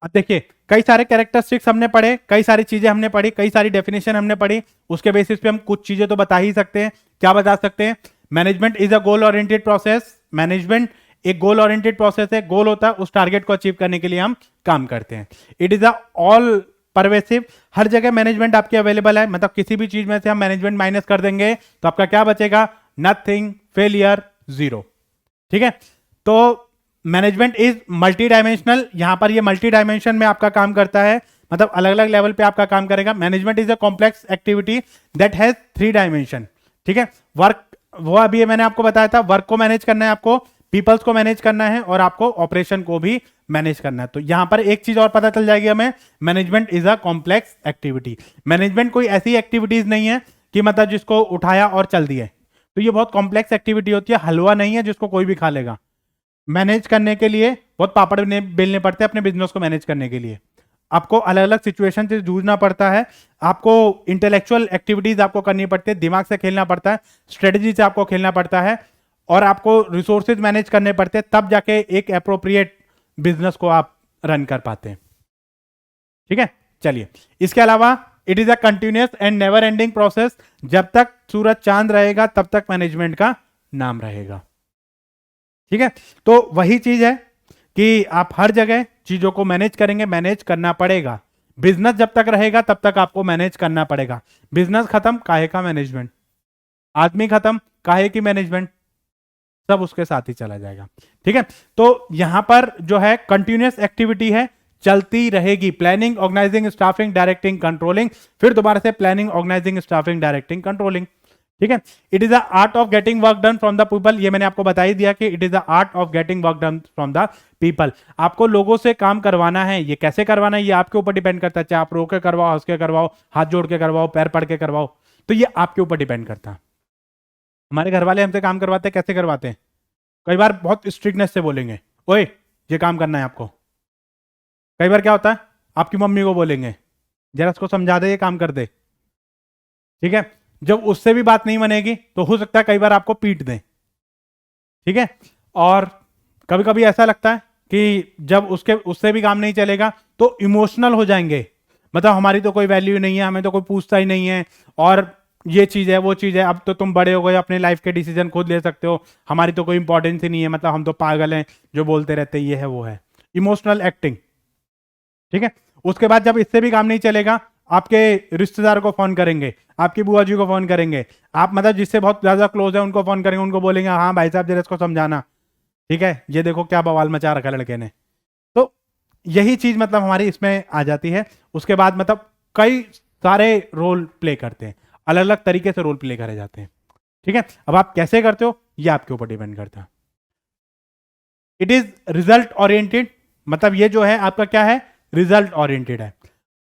अब देखिए कई सारे कैरेक्टरिस्टिक्स हमने पढ़े, कई सारी चीजें हमने पढ़ी, कई सारी डेफिनेशन हमने पढ़ी। उसके बेसिस पे हम कुछ चीजें तो बता ही सकते हैं। क्या बता सकते हैं, management is a goal oriented process. Management एक गोल ओरिएंटेड प्रोसेस है, गोल होता है उस टारगेट को अचीव करने के लिए हम काम करते हैं। It is a all pervasive, हर जगह मैनेजमेंट आपके अवेलेबल है, मतलब किसी भी चीज में से हम मैनेजमेंट माइनस कर देंगे तो आपका क्या बचेगा, नथिंग, फेलियर, जीरो। ठीक है, तो मैनेजमेंट इज मल्टी डायमेंशनल, यहां पर ये मल्टी डायमेंशन में आपका काम करता है, मतलब अलग अलग लेवल पे आपका काम करेगा। Management is a complex activity that has 3 dimension. ठीक है, वर्क, वो अभी मैंने आपको बताया था, वर्क को मैनेज करना है आपको, पीपल्स को मैनेज करना है और आपको ऑपरेशन को भी मैनेज करना है। तो यहां पर एक चीज और पता चल जाएगी हमें, management is a complex activity. Management कोई ऐसी एक्टिविटीज नहीं है कि मतलब जिसको उठाया और चल दिए, तो ये बहुत कॉम्प्लेक्स एक्टिविटी होती है, हलवा नहीं है जिसको कोई भी खा लेगा। मैनेज करने के लिए बहुत पापड़ बेलने पड़ते हैं, अपने बिजनेस को मैनेज करने के लिए आपको अलग अलग सिचुएशन से जूझना पड़ता है, आपको इंटेलेक्चुअल एक्टिविटीज आपको करनी पड़ती है, दिमाग से खेलना पड़ता है, स्ट्रेटजी से आपको खेलना पड़ता है और आपको रिसोर्सेज मैनेज करने पड़ते हैं, तब जाके एक अप्रोप्रिएट बिजनेस को आप रन कर पाते हैं। ठीक है, चलिए इसके अलावा it is a continuous and never ending process, जब तक सूरज चांद रहेगा तब तक मैनेजमेंट का नाम रहेगा। ठीक है, तो वही चीज है कि आप हर जगह चीजों को मैनेज करेंगे, मैनेज करना पड़ेगा। बिजनेस जब तक रहेगा तब तक आपको मैनेज करना पड़ेगा। बिजनेस खत्म, काहे का मैनेजमेंट। आदमी खत्म, काहे की मैनेजमेंट। सब उसके साथ ही चला जाएगा। ठीक है, तो यहां पर जो है कंटिन्यूअस एक्टिविटी है, चलती रहेगी। Planning, organising, staffing, directing, controlling, फिर दोबारा से planning, organising, staffing, directing, controlling. ठीक है, it is the art of getting work done from the people. ये मैंने आपको बता ही दिया कि it is the art of getting work done from the people. आपको लोगों से काम करवाना है, ये कैसे करवाना है ये आपके ऊपर डिपेंड करता है। चाहे आप रो के करवाओ, हंस के करवाओ, हाथ जोड़ के करवाओ, पैर पड़ के करवाओ, तो ये आपके ऊपर डिपेंड करता है। हमारे घर वाले हमसे काम करवाते हैं, कैसे करवाते हैं? कई बार बहुत स्ट्रिक्टनेस से बोलेंगे, ओए ये काम करना है आपको। कई बार क्या होता है, आपकी मम्मी को बोलेंगे, जरा इसको समझा दे, ये काम कर दे। ठीक है, जब उससे भी बात नहीं बनेगी तो हो सकता है कई बार आपको पीट दें। ठीक है, और कभी कभी ऐसा लगता है कि जब उससे भी काम नहीं चलेगा तो इमोशनल हो जाएंगे, मतलब हमारी तो कोई वैल्यू नहीं है, हमें तो कोई पूछता ही नहीं है, और ये चीज है वो चीज है, अब तो तुम बड़े हो गए, अपने लाइफ के डिसीजन खुद ले सकते हो, हमारी तो कोई इंपॉर्टेंस ही नहीं है, मतलब हम तो पागल हैं जो बोलते रहते हैं, ये है वो है। Emotional acting. ठीक है, उसके बाद जब इससे भी काम नहीं चलेगा, आपके रिश्तेदार को फोन करेंगे, आपकी बुआ जी को फोन करेंगे, आप मतलब जिससे बहुत ज्यादा क्लोज है उनको फोन करेंगे, उनको बोलेंगे हाँ भाई साहब जरा इसको समझाना। ठीक है, ये देखो क्या बवाल मचा रखा लड़के ने। तो यही चीज मतलब हमारी इसमें आ जाती है। उसके बाद मतलब कई सारे रोल प्ले करते हैं, अलग अलग तरीके से रोल प्ले करे जाते हैं। ठीक है, अब आप कैसे करते हो ये आपके ऊपर डिपेंड करता है। इट इज रिजल्ट ओरिएंटेड, मतलब ये जो है आपका क्या है, रिजल्ट ओरिएंटेड है।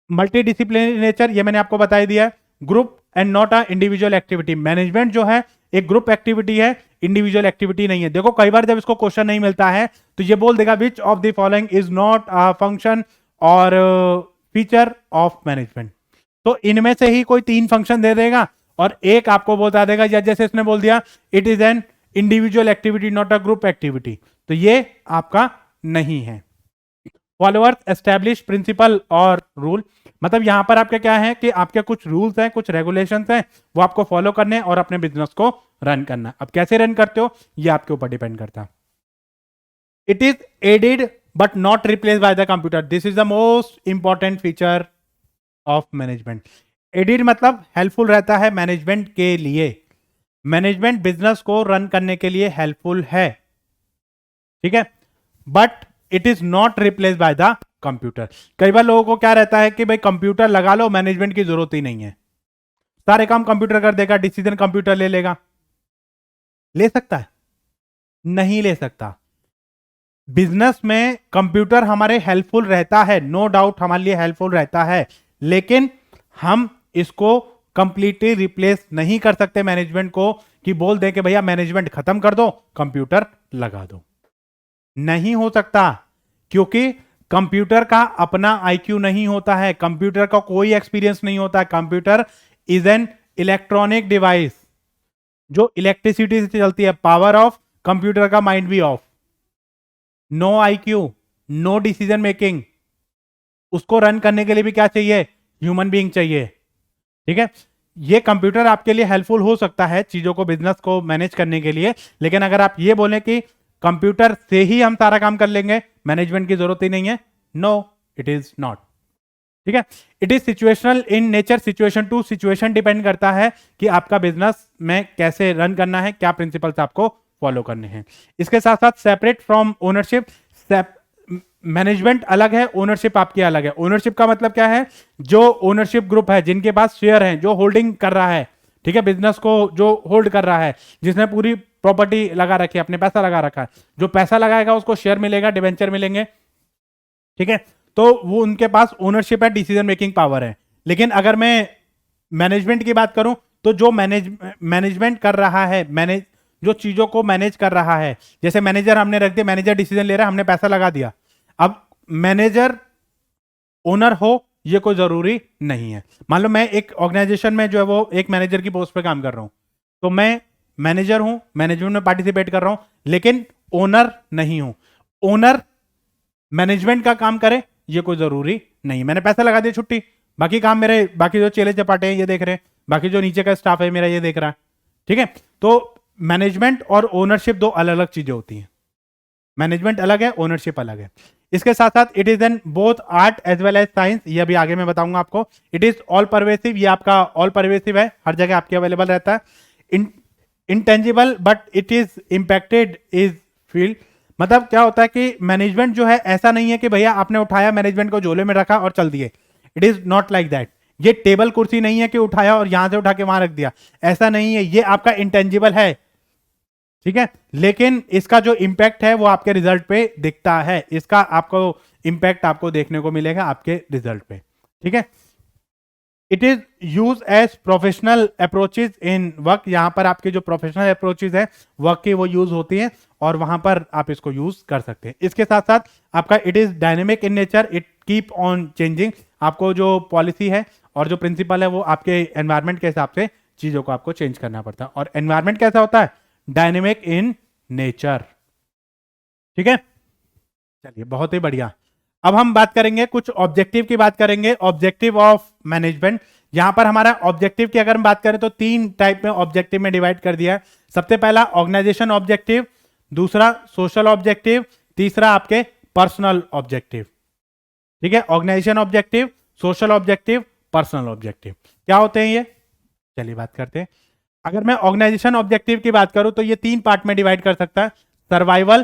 मल्टी डिसिप्लिनरी नेचर, ये मैंने आपको बता ही दिया, group and not a individual activity. Management जो है एक ग्रुप एक्टिविटी है, इंडिविजुअल एक्टिविटी नहीं है। देखो कई बार जब इसको क्वेश्चन नहीं मिलता है तो ये बोल देगा which of the following is not a function और फीचर ऑफ मैनेजमेंट। तो इनमें से ही कोई 3 फंक्शन दे देगा और एक आपको बता देगा, या जैसे इसने बोल दिया it is an individual activity not a group activity, तो ये आपका नहीं है। फॉलोअर्स एस्टैब्लिश प्रिंसिपल और रूल, मतलब यहां पर आपके क्या है कि आपके कुछ रूल्स हैं, कुछ रेगुलेशंस हैं, वो आपको फॉलो करने और अपने बिजनेस को रन करना। अब कैसे रन करते हो ये आपके ऊपर डिपेंड करता है। It is aided but not replace by the computer, this is the most important feature of management. Aided मतलब हेल्पफुल रहता है मैनेजमेंट के लिए, मैनेजमेंट बिजनेस को रन करने के लिए हेल्पफुल है। ठीक है, but it is not replace by the computer. कई बार लोगों को क्या रहता है कि भाई कंप्यूटर लगा लो, मैनेजमेंट की जरूरत ही नहीं है, सारे काम कंप्यूटर कर देगा, डिसीजन कंप्यूटर ले लेगा। ले सकता है? नहीं ले सकता। बिजनेस में कंप्यूटर हमारे हेल्पफुल रहता है, नो डाउट हमारे लिए हेल्पफुल रहता है, लेकिन हम इसको कंप्लीटली रिप्लेस नहीं कर सकते मैनेजमेंट को, कि बोल दे कि भैया मैनेजमेंट खत्म कर दो, कंप्यूटर लगा दो। नहीं हो सकता, क्योंकि कंप्यूटर का अपना आईक्यू नहीं होता है, कंप्यूटर का कोई एक्सपीरियंस नहीं होता है। Computer is an electronic device जो इलेक्ट्रिसिटी से चलती है, पावर ऑफ, कंप्यूटर का माइंड भी off. No IQ, no decision making. उसको रन करने के लिए भी क्या चाहिए, ह्यूमन बीइंग चाहिए। ठीक है, ये कंप्यूटर आपके लिए हेल्पफुल हो सकता है चीजों को, बिजनेस को मैनेज करने के लिए, लेकिन अगर आप ये बोले कि कंप्यूटर से ही हम सारा काम कर लेंगे, मैनेजमेंट की जरूरत ही नहीं है, नो इट इज नॉट। ठीक है, it is situational in nature, situation to situation depend करता है कि आपका बिजनेस में कैसे रन करना है, क्या प्रिंसिपल्स आपको फॉलो करने हैं। इसके साथ साथ सेपरेट फ्रॉम ओनरशिप, मैनेजमेंट अलग है, ओनरशिप आपकी अलग है। ओनरशिप का मतलब क्या है, जो ओनरशिप ग्रुप है, जिनके पास शेयर है, जो होल्डिंग कर रहा है, ठीक है, बिजनेस को जो होल्ड कर रहा है, जिसने पूरी प्रॉपर्टी लगा रखी है, अपने पैसा लगा रखा है, जो पैसा लगाएगा उसको शेयर मिलेगा, डिवेंचर मिलेंगे। ठीक है, तो वो उनके पास ओनरशिप है, डिसीजन मेकिंग पावर है। लेकिन अगर मैं मैनेजमेंट की बात करूं तो जो मैनेजमेंट कर रहा है, जो चीजों को मैनेज कर रहा है, जैसे मैनेजर हमने रख दिया, मैनेजर डिसीजन ले रहा है, हमने पैसा लगा दिया। अब मैनेजर ओनर हो ये कोई जरूरी नहीं है। मान लो मैं एक ऑर्गेनाइजेशन में जो है वो एक मैनेजर की पोस्ट पे काम कर रहा हूं, तो मैं मैनेजर हूं, मैनेजमेंट में पार्टिसिपेट कर रहा हूं, लेकिन ओनर नहीं हूं। ओनर मैनेजमेंट का काम करे ये कोई जरूरी नहीं। मैंने पैसा लगा दिया, छुट्टी, बाकी काम मेरे, बाकी जो चेले चपाटे हैं ये देख रहे हैं, बाकी जो नीचे का स्टाफ है मेरा ये देख रहा है। ठीक है, तो मैनेजमेंट और ओनरशिप दो अलग अलग चीजें होती हैं। मैनेजमेंट अलग है, ओनरशिप अलग है। इसके साथ साथ it is an both art as well as science, ये अभी आगे मैं बताऊंगा आपको। इट इज ऑल परवेसिव, ये आपका ऑल परवेसिव है, हर जगह आपके अवेलेबल रहता है। Intangible but it is impacted is field, मतलब क्या होता है कि मैनेजमेंट जो है ऐसा नहीं है कि भैया आपने उठाया मैनेजमेंट को झोले में रखा और चल दिए। It is not like that. ये टेबल कुर्सी नहीं है कि उठाया और यहां से उठा के वहां रख दिया, ऐसा नहीं है। ये आपका इंटेंजिबल है, ठीक है, लेकिन इसका जो इंपैक्ट है वो आपके रिजल्ट पे दिखता है। इसका आपको इंपैक्ट आपको देखने को मिलेगा आपके रिजल्ट पे, ठीक है। It is use as professional approaches in work, यहां पर आपके जो प्रोफेशनल अप्रोचेज है वर्क की वो यूज होती है और वहां पर आप इसको यूज कर सकते हैं। इसके साथ साथ आपका it is dynamic in nature, it keep on changing. आपको जो पॉलिसी है और जो प्रिंसिपल है वो आपके एनवायरमेंट के हिसाब से चीजों को आपको चेंज करना पड़ता है। और एनवायरमेंट कैसा होता है? डायनेमिक इन नेचर, ठीक है। चलिए, बहुत ही बढ़िया। अब हम बात करेंगे कुछ ऑब्जेक्टिव की बात करेंगे, ऑब्जेक्टिव ऑफ मैनेजमेंट। यहां पर हमारा ऑब्जेक्टिव की अगर हम बात करें तो 3 टाइप में ऑब्जेक्टिव में डिवाइड कर दिया है। सबसे पहला ऑर्गेनाइजेशन ऑब्जेक्टिव, दूसरा सोशल ऑब्जेक्टिव, तीसरा आपके पर्सनल ऑब्जेक्टिव, ठीक है। Organization objective, social objective, personal objective, क्या होते हैं ये? चलिए बात करते हैं। अगर मैं ऑर्गेनाइजेशन ऑब्जेक्टिव की बात करूं तो ये 3 पार्ट में डिवाइड कर सकता है, सर्वाइवल,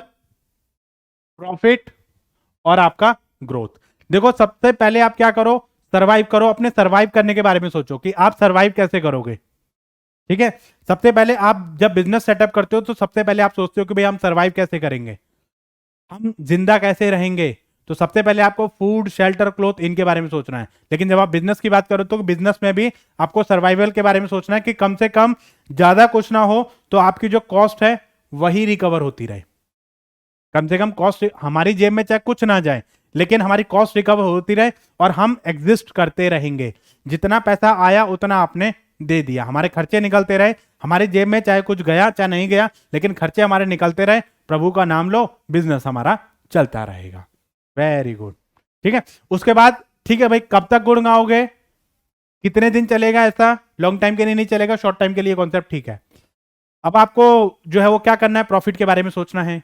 प्रॉफिट और आपका ग्रोथ। देखो, सबसे पहले आप क्या करो? सर्वाइव करो। अपने सर्वाइव करने के बारे में सोचो कि आप सर्वाइव कैसे करोगे, ठीक है। सबसे पहले आप जब बिजनेस सेटअप करते हो तो सबसे पहले आप सोचते हो कि भाई हम सर्वाइव कैसे करेंगे, हम जिंदा कैसे रहेंगे। तो सबसे पहले आपको फूड, शेल्टर, क्लोथ इनके बारे में सोचना है। लेकिन जब आप बिजनेस की बात करो तो बिजनेस में भी आपको सर्वाइवल के बारे में सोचना है कि कम से कम ज्यादा कुछ ना हो तो आपकी जो कॉस्ट है वही रिकवर होती रहे। कम से कम कॉस्ट हमारी जेब में चाहे कुछ ना जाए लेकिन हमारी कॉस्ट रिकवर होती रहे और हम एग्जिस्ट करते रहेंगे। जितना पैसा आया उतना आपने दे दिया, हमारे खर्चे निकलते रहे, हमारी जेब में चाहे कुछ गया चाहे नहीं गया लेकिन खर्चे हमारे निकलते रहे। प्रभु का नाम लो, बिजनेस हमारा चलता रहेगा। वेरी गुड, ठीक है। उसके बाद ठीक है भाई, कब तक गुण गाओगे, कितने दिन चलेगा? ऐसा लॉन्ग टाइम के लिए नहीं चलेगा, शॉर्ट टाइम के लिए कॉन्सेप्ट ठीक है। अब आपको जो है वो क्या करना है, प्रॉफिट के बारे में सोचना है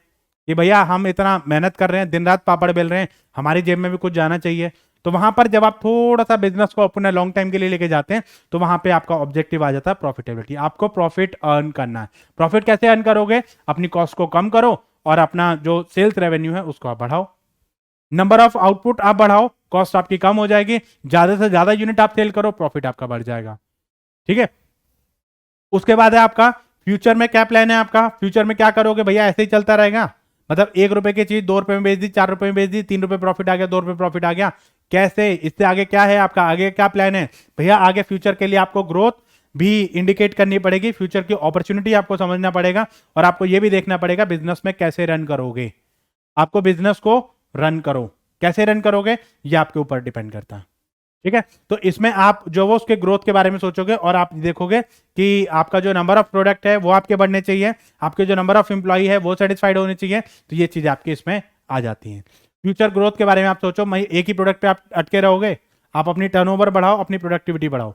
कि भैया हम इतना मेहनत कर रहे हैं, दिन रात पापड़ बेल रहे हैं, हमारी जेब में भी कुछ जाना चाहिए। तो वहां पर जब आप थोड़ा सा बिजनेस को अपने लॉन्ग टाइम के लिए लेके जाते हैं तो वहां पे आपका ऑब्जेक्टिव आ जाता है प्रॉफिटेबिलिटी। आपको प्रॉफिट अर्न करना है। प्रॉफिट कैसे अर्न करोगे? अपनी कॉस्ट को कम करो और अपना जो सेल्स रेवेन्यू है उसको आप बढ़ाओ, नंबर ऑफ आउटपुट आप बढ़ाओ, कॉस्ट आपकी कम हो जाएगी, ज्यादा से ज्यादा यूनिट आप सेल करो, प्रॉफिट आपका बढ़ जाएगा, ठीक है। उसके बाद है आपका फ्यूचर में क्या प्लान है आपका? फ्यूचर में क्या करोगे भैया? ऐसे ही चलता रहेगा, मतलब 1 रुपए की चीज 2 रुपए में बेच दी, 4 रुपए में बेच दी, 3 रुपए प्रॉफिट आ गया, 2 रुपए प्रॉफिट आ गया, कैसे? इससे आगे क्या है आपका? आगे क्या प्लान है भैया? आगे फ्यूचर के लिए आपको ग्रोथ भी इंडिकेट करनी पड़ेगी, फ्यूचर की अपॉर्चुनिटी आपको समझना पड़ेगा और आपको यह भी देखना पड़ेगा बिजनेस में कैसे रन करोगे। आपको बिजनेस को रन करो, कैसे रन करोगे ये आपके ऊपर डिपेंड करता है, ठीक है। तो इसमें आप जो वो उसके ग्रोथ के बारे में सोचोगे और आप देखोगे कि आपका जो नंबर ऑफ प्रोडक्ट है वो आपके बढ़ने चाहिए, आपके जो नंबर ऑफ एम्प्लॉई है वो सेटिस्फाइड होने चाहिए। तो ये चीज आपके इसमें आ जाती है। फ्यूचर ग्रोथ के बारे में आप सोचो, मैं एक ही प्रोडक्ट पे आप अटके रहोगे, आप अपनी टर्नओवर बढ़ाओ, अपनी प्रोडक्टिविटी बढ़ाओ,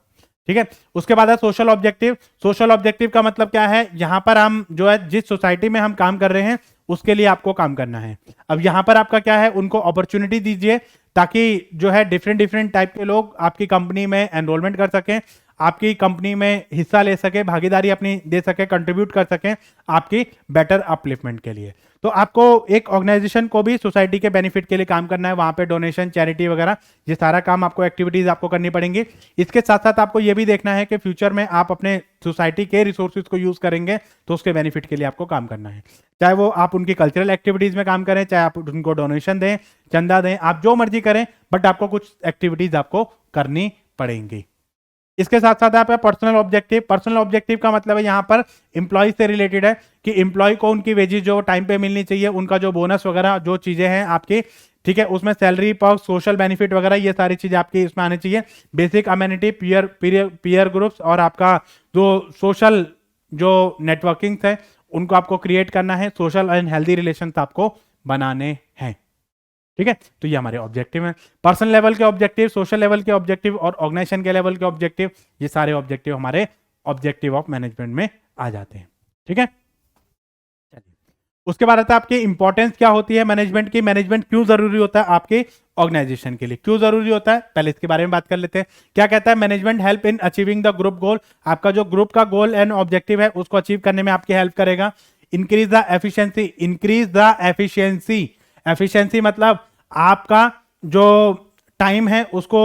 ठीक है। उसके बाद है सोशल ऑब्जेक्टिव। सोशल ऑब्जेक्टिव का मतलब क्या है? यहां पर हम जो है जिस सोसाइटी में हम काम कर रहे हैं उसके लिए आपको काम करना है। अब यहां पर आपका क्या है? उनको अपॉर्चुनिटी दीजिए ताकि जो है डिफरेंट डिफरेंट टाइप के लोग आपकी कंपनी में एनरोलमेंट कर सकें, आपकी कंपनी में हिस्सा ले सके, भागीदारी अपनी दे सके, कंट्रीब्यूट कर सकें आपकी बेटर अपलिफ्टमेंट के लिए। तो आपको एक ऑर्गेनाइजेशन को भी सोसाइटी के बेनिफिट के लिए काम करना है, वहां पे डोनेशन, चैरिटी वगैरह ये सारा काम आपको, एक्टिविटीज आपको करनी पड़ेंगी। इसके साथ साथ आपको ये भी देखना है कि फ्यूचर में आप अपने सोसाइटी के रिसोर्सेज को यूज करेंगे तो उसके बेनिफिट के लिए आपको काम करना है। चाहे वो आप उनकी कल्चरल एक्टिविटीज में काम करें, चाहे आप उनको डोनेशन दें, चंदा दें, आप जो मर्जी करें, बट आपको कुछ एक्टिविटीज आपको करनी पड़ेंगी। इसके साथ साथ आप पर्सनल ऑब्जेक्टिव। पर्सनल ऑब्जेक्टिव का मतलब है यहां पर एम्प्लॉय से रिलेटेड है कि एम्प्लॉय को उनकी वेजेस जो टाइम पे मिलनी चाहिए, उनका जो बोनस वगैरह जो चीजें हैं आपकी, ठीक है, उसमें सैलरी, पर्क्स, सोशल बेनिफिट वगैरह ये सारी चीजें आपकी इसमें आनी चाहिए। बेसिक अमेनिटी, पीयर ग्रुप्स और आपका जो सोशल जो नेटवर्किंग है उनको आपको क्रिएट करना है, सोशल एंड हेल्दी रिलेशन आपको बनाने हैं, ठीक है। तो ये हमारे ऑब्जेक्टिव हैं, पर्सनल लेवल के ऑब्जेक्टिव, सोशल लेवल के ऑब्जेक्टिव और ऑर्गेनाइजेशन के लेवल के ऑब्जेक्टिव। ये सारे ऑब्जेक्टिव हमारे ऑब्जेक्टिव ऑफ मैनेजमेंट में आ जाते हैं, ठीक है। चलिए, उसके बाद आता है आपकी इंपॉर्टेंस क्या होती है मैनेजमेंट की, मैनेजमेंट क्यों जरूरी होता है आपके ऑर्गेनाइजेशन के लिए, क्यों जरूरी होता है, पहले इसके बारे में बात कर लेते हैं। क्या कहता है, management help in achieving the group गोल, आपका जो ग्रुप का गोल एंड ऑब्जेक्टिव है उसको अचीव करने में आपकी हेल्प करेगा। Increase the efficiency, increase the efficiency, efficiency मतलब आपका जो टाइम है उसको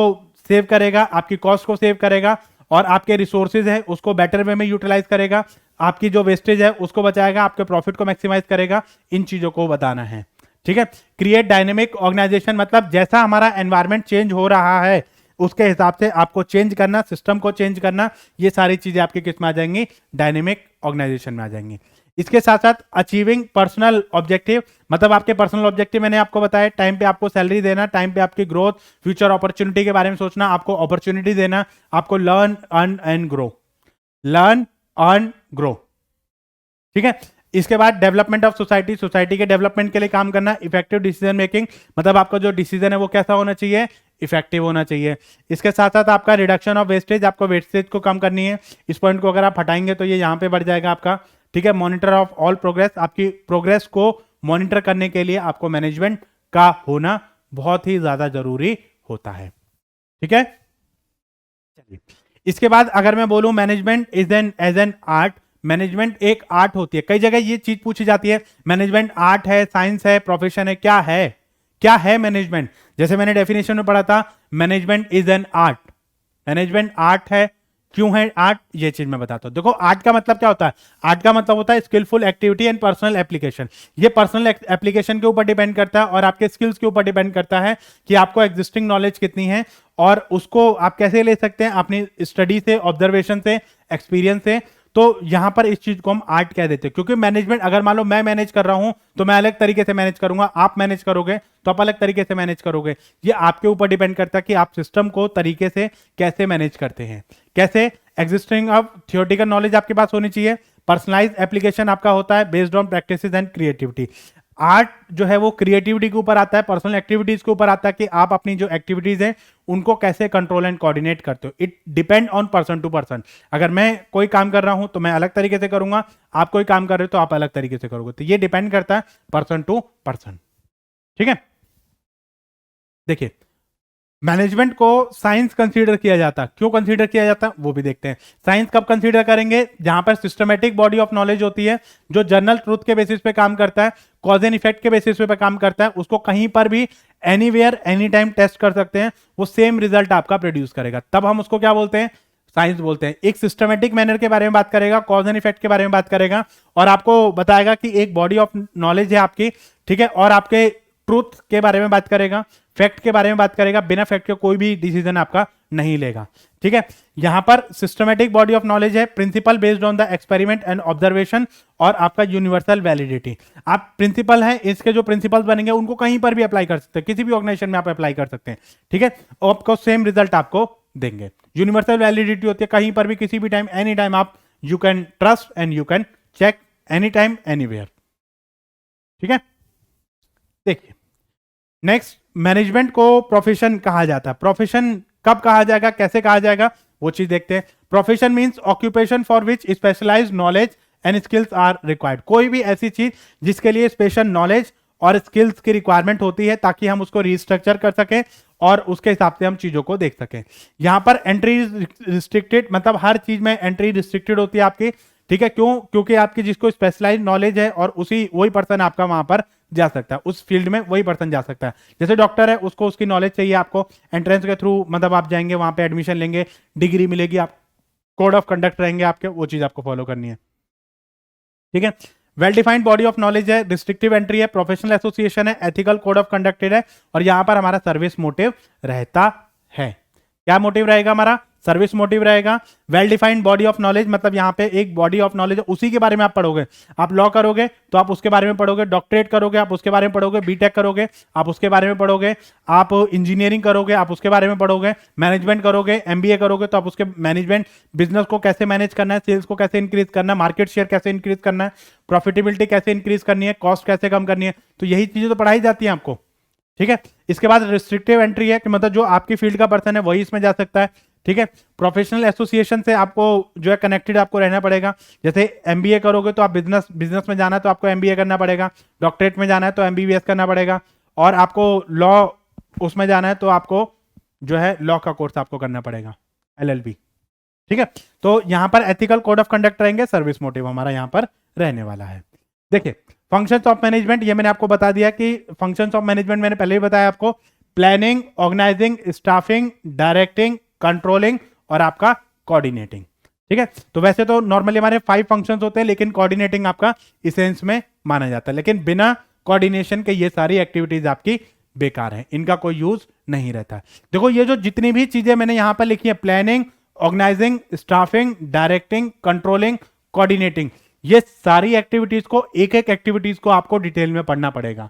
सेव करेगा, आपकी कॉस्ट को सेव करेगा, और आपके रिसोर्सेज है उसको बेटर वे में यूटिलाइज करेगा, आपकी जो वेस्टेज है उसको बचाएगा, आपके प्रॉफिट को मैक्सिमाइज करेगा। इन चीजों को बताना है, ठीक है। क्रिएट डायनेमिक ऑर्गेनाइजेशन मतलब जैसा हमारा एनवायरमेंट चेंज हो रहा है उसके हिसाब से आपको चेंज करना, सिस्टम को चेंज करना, ये सारी चीजें आपके किस में आ जाएंगी, डायनेमिक ऑर्गेनाइजेशन में आ जाएंगी। इसके साथ साथ अचीविंग पर्सनल ऑब्जेक्टिव मतलब आपके पर्सनल ऑब्जेक्टिव मैंने आपको बताया, टाइम पे आपको सैलरी देना, टाइम पे आपकी ग्रोथ, फ्यूचर अपॉर्चुनिटी के बारे में सोचना, आपको अपॉर्चुनिटी देना, आपको learn earn and grow, learn earn grow, ठीक है। इसके बाद डेवलपमेंट ऑफ सोसाइटी, सोसाइटी के डेवलपमेंट के लिए काम करना। इफेक्टिव डिसीजन मेकिंग मतलब आपका जो डिसीजन है वो कैसा होना चाहिए, इफेक्टिव होना चाहिए। इसके साथ साथ आपका रिडक्शन ऑफ वेस्टेज, आपको वेस्टेज को कम करनी है। इस पॉइंट को अगर आप हटाएंगे तो ये यहाँ पे बढ़ जाएगा आपका, ठीक है। मॉनिटर ऑफ ऑल प्रोग्रेस, आपकी प्रोग्रेस को मॉनिटर करने के लिए आपको मैनेजमेंट का होना बहुत ही ज्यादा जरूरी होता है, ठीक है। चलिए इसके बाद अगर मैं बोलूं management is an as an art, management एक आर्ट होती है। कई जगह ये चीज पूछी जाती है, मैनेजमेंट आर्ट है, साइंस है, प्रोफेशन है, क्या है, क्या है मैनेजमेंट। जैसे मैंने डेफिनेशन में पढ़ा था, management is N art, management art है। क्यों है आर्ट, ये चीज मैं बताता हूं। देखो आर्ट का मतलब क्या होता है, आर्ट का मतलब होता है skillful activity and personal application. ये पर्सनल एप्लीकेशन के ऊपर डिपेंड करता है और आपके स्किल्स के ऊपर डिपेंड करता है कि आपको एग्जिस्टिंग नॉलेज कितनी है और उसको आप कैसे ले सकते हैं, अपनी स्टडी से, ऑब्जर्वेशन से, एक्सपीरियंस से। तो यहां पर इस चीज को हम आर्ट कह देते हैं, क्योंकि मैनेजमेंट अगर मान लो मैं मैनेज कर रहा हूं तो मैं अलग तरीके से मैनेज करूंगा, आप मैनेज करोगे तो आप अलग तरीके से मैनेज करोगे। ये आपके ऊपर डिपेंड करता है कि आप सिस्टम को तरीके से कैसे मैनेज करते हैं। कैसे, एग्जिस्टिंग ऑफ थियोरेटिकल नॉलेज आपके पास होनी चाहिए, पर्सनलाइज एप्लीकेशन आपका होता है based on practices and creativity. Art जो है वो क्रिएटिविटी के ऊपर आता है, पर्सनल एक्टिविटीज के ऊपर आता है कि आप अपनी जो एक्टिविटीज हैं उनको कैसे कंट्रोल एंड कोऑर्डिनेट करते हो। It depend on person to person. अगर मैं कोई काम कर रहा हूं तो मैं अलग तरीके से करूंगा, आप कोई काम कर रहे हो तो आप अलग तरीके से करोगे। तो ये डिपेंड करता है पर्सन टू पर्सन, ठीक है। देखिए मैनेजमेंट को साइंस कंसीडर किया जाता है, क्यों कंसीडर किया जाता है वो भी देखते हैं। साइंस कब कंसीडर करेंगे, जहां पर सिस्टमैटिक बॉडी ऑफ नॉलेज होती है जो जनरल ट्रूथ के बेसिस पे काम करता है, कॉज एंड इफेक्ट के बेसिस पे काम करता है, उसको कहीं पर भी एनीवेयर एनी टाइम टेस्ट कर सकते हैं, वो सेम रिजल्ट आपका प्रोड्यूस करेगा, तब हम उसको क्या बोलते हैं, साइंस बोलते हैं। एक सिस्टमैटिक मैनर के बारे में बात करेगा, कॉज एंड इफेक्ट के बारे में बात करेगा और आपको बताएगा कि एक बॉडी ऑफ नॉलेज है आपकी, ठीक है, और आपके ट्रूथ के बारे में बात करेगा, फैक्ट के बारे में बात करेगा, बिना फैक्ट के कोई भी डिसीजन आपका नहीं लेगा, ठीक है। यहां पर सिस्टमैटिक बॉडी ऑफ नॉलेज है, principle based on the experiment and observation और आपका यूनिवर्सल वैलिडिटी। आप प्रिंसिपल है, इसके जो प्रिंसिपल्स बनेंगे उनको कहीं पर भी अप्लाई कर सकते हैं, किसी भी ऑर्गेनाइजेशन में आप अप्लाई कर सकते हैं, ठीक है, और आपको सेम रिजल्ट आपको देंगे। यूनिवर्सल वैलिडिटी होती है, कहीं पर भी किसी भी टाइम, एनी टाइम आप you can trust and you can check any time anywhere, ठीक है। देखिए नेक्स्ट, मैनेजमेंट को प्रोफेशन कहा जाता है। प्रोफेशन कब कहा जाएगा, कैसे कहा जाएगा, वो चीज देखते हैं। Profession means occupation for which specialized knowledge and skills are required. कोई भी ऐसी चीज जिसके लिए स्पेशल नॉलेज और स्किल्स की रिक्वायरमेंट होती है ताकि हम उसको रिस्ट्रक्चर कर सकें और उसके हिसाब से हम चीजों को देख सकें। यहां पर एंट्री रिस्ट्रिक्टेड मतलब हर चीज में एंट्री रिस्ट्रिक्टेड होती है आपकी, ठीक है। क्यों, क्योंकि आपकी जिसको स्पेशलाइज्ड नॉलेज है और उसी वही पर्सन आपका वहां पर जा सकता है, उस फील्ड में वही पर्सन जा सकता है। जैसे डॉक्टर है, उसको उसकी नॉलेज चाहिए, आपको एंट्रेंस के थ्रू मतलब आप जाएंगे वहां पे एडमिशन लेंगे, डिग्री मिलेगी, आप कोड ऑफ कंडक्ट रहेंगे आपके, वो चीज आपको फॉलो करनी है, ठीक है। Well defined body of knowledge है, रिस्ट्रिक्टिव एंट्री है, प्रोफेशनल एसोसिएशन है, एथिकल कोड ऑफ कंडक्टेड है और यहां पर हमारा सर्विस मोटिव रहता है। क्या मोटिव रहेगा हमारा, सर्विस मोटिव रहेगा। Well defined body of knowledge मतलब यहां पे एक बॉडी ऑफ नॉलेज, उसी के बारे में आप पढ़ोगे। आप लॉ करोगे तो आप उसके बारे में पढ़ोगे, डॉक्टरेट करोगे आप उसके बारे में पढ़ोगे, बीटेक करोगे आप उसके बारे में पढ़ोगे, आप इंजीनियरिंग करोगे आप उसके बारे में पढ़ोगे, मैनेजमेंट करोगे, एमबीए करोगे तो आप उसके मैनेजमेंट, बिजनेस को कैसे मैनेज करना है, सेल्स को कैसे इंक्रीज करना है, मार्केट शेयर कैसे इंक्रीज करना है, प्रॉफिटेबिलिटी कैसे इंक्रीज करनी है, कॉस्ट कैसे कम करनी है, तो यही चीजें तो पढ़ाई जाती है आपको, ठीक है। इसके बाद रिस्ट्रिक्टिव एंट्री है कि मतलब जो आपकी फील्ड का पर्सन है वही इसमें जा सकता है, ठीक है। प्रोफेशनल एसोसिएशन से आपको जो है कनेक्टेड आपको रहना पड़ेगा। जैसे एमबीए करोगे तो आप बिजनेस में जाना है तो आपको एमबीए करना पड़ेगा, डॉक्टरेट में जाना है तो एमबीबीएस करना पड़ेगा, और आपको लॉ उसमें जाना है तो आपको जो है लॉ का कोर्स आपको करना पड़ेगा, एलएलबी। ठीक है। तो यहां पर एथिकल कोड ऑफ कंडक्ट रहेंगे, सर्विस मोटिव हमारा यहां पर रहने वाला है। देखिए फंक्शंस ऑफ मैनेजमेंट, ये मैंने आपको बता दिया कि फंक्शंस ऑफ मैनेजमेंट मैंने पहले ही बताया आपको, planning, organising, staffing, directing, controlling और आपका कोऑर्डिनेटिंग। ठीक है। तो वैसे तो नॉर्मली हमारे 5 फंक्शंस होते हैं, लेकिन कोऑर्डिनेटिंग आपका इसेंस में माना जाता है, लेकिन बिना कोऑर्डिनेशन के ये सारी एक्टिविटीज आपकी बेकार है, इनका कोई यूज नहीं रहता। देखो ये जो जितनी भी चीजें मैंने यहां पर लिखी है, planning, organising, staffing, directing, controlling, coordinating, ये सारी एक्टिविटीज को एक एक एक्टिविटीज को आपको डिटेल में पढ़ना पड़ेगा।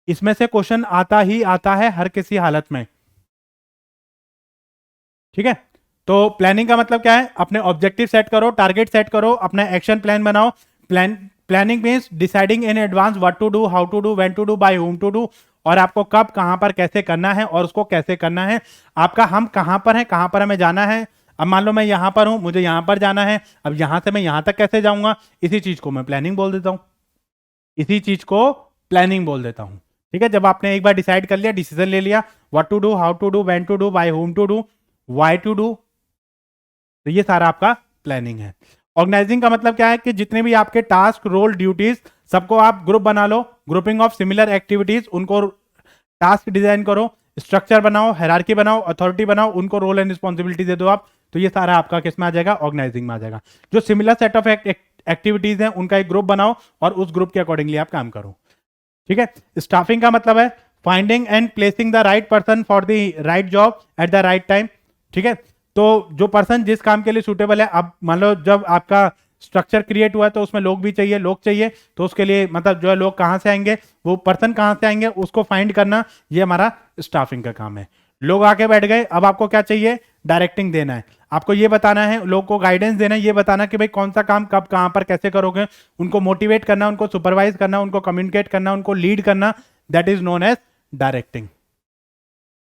इसमें से क्वेश्चन आता ही आता है हर किसी हालत में। ठीक है। तो प्लानिंग का मतलब क्या है, अपने ऑब्जेक्टिव सेट करो, टारगेट सेट करो, अपना एक्शन प्लान बनाओ। Planning means deciding in advance what to do, how to do, when to do, by whom to do, और आपको कब कहां पर कैसे करना है और उसको कैसे करना है। आपका हम कहां पर है, कहां पर हमें जाना है। अब मान लो मैं यहां पर हूं, मुझे यहां पर जाना है, अब यहां से मैं यहां तक कैसे जाऊंगा, इसी चीज को मैं प्लानिंग बोल देता हूं, इसी चीज को प्लानिंग बोल देता हूं। ठीक है। जब आपने एक बार डिसाइड कर लिया, डिसीजन ले लिया, what to do, how to do, when to do, by whom to do, why to do, तो ये सारा आपका प्लानिंग है। ऑर्गेनाइजिंग का मतलब क्या है कि जितने भी आपके टास्क, रोल, ड्यूटीज, सबको आप ग्रुप बना लो, ग्रुपिंग ऑफ सिमिलर एक्टिविटीज, उनको टास्क डिजाइन करो, स्ट्रक्चर बनाओ, हायरार्की बनाओ, अथॉरिटी बनाओ, उनको रोल एंड रिस्पॉन्सिबिलिटी दे दो आप। तो ये सारा आपका किस में आ जाएगा, ऑर्गेनाइजिंग में आ जाएगा। जो सिमिलर सेट ऑफ एक्टिविटीज हैं उनका एक ग्रुप बनाओ और उस ग्रुप के अकॉर्डिंगली आप काम करो। ठीक है। स्टाफिंग का मतलब है finding and placing the right person for the right job at the right time. ठीक है। तो जो पर्सन जिस काम के लिए सूटेबल है, अब मान लो जब आपका स्ट्रक्चर क्रिएट हुआ है तो उसमें लोग भी चाहिए, लोग चाहिए, तो उसके लिए मतलब जो है लोग कहां से आएंगे, वो पर्सन कहां से आएंगे, उसको फाइंड करना, ये हमारा स्टाफिंग का काम है। लोग आके बैठ गए, अब आपको क्या चाहिए, डायरेक्टिंग देना है, आपको ये बताना है, लोग को गाइडेंस देना है, ये बताना कि भाई कौन सा काम कब कहां पर कैसे करोगे, उनको मोटिवेट करना, उनको सुपरवाइज करना, उनको कम्युनिकेट करना, उनको लीड करना, that is known as directing.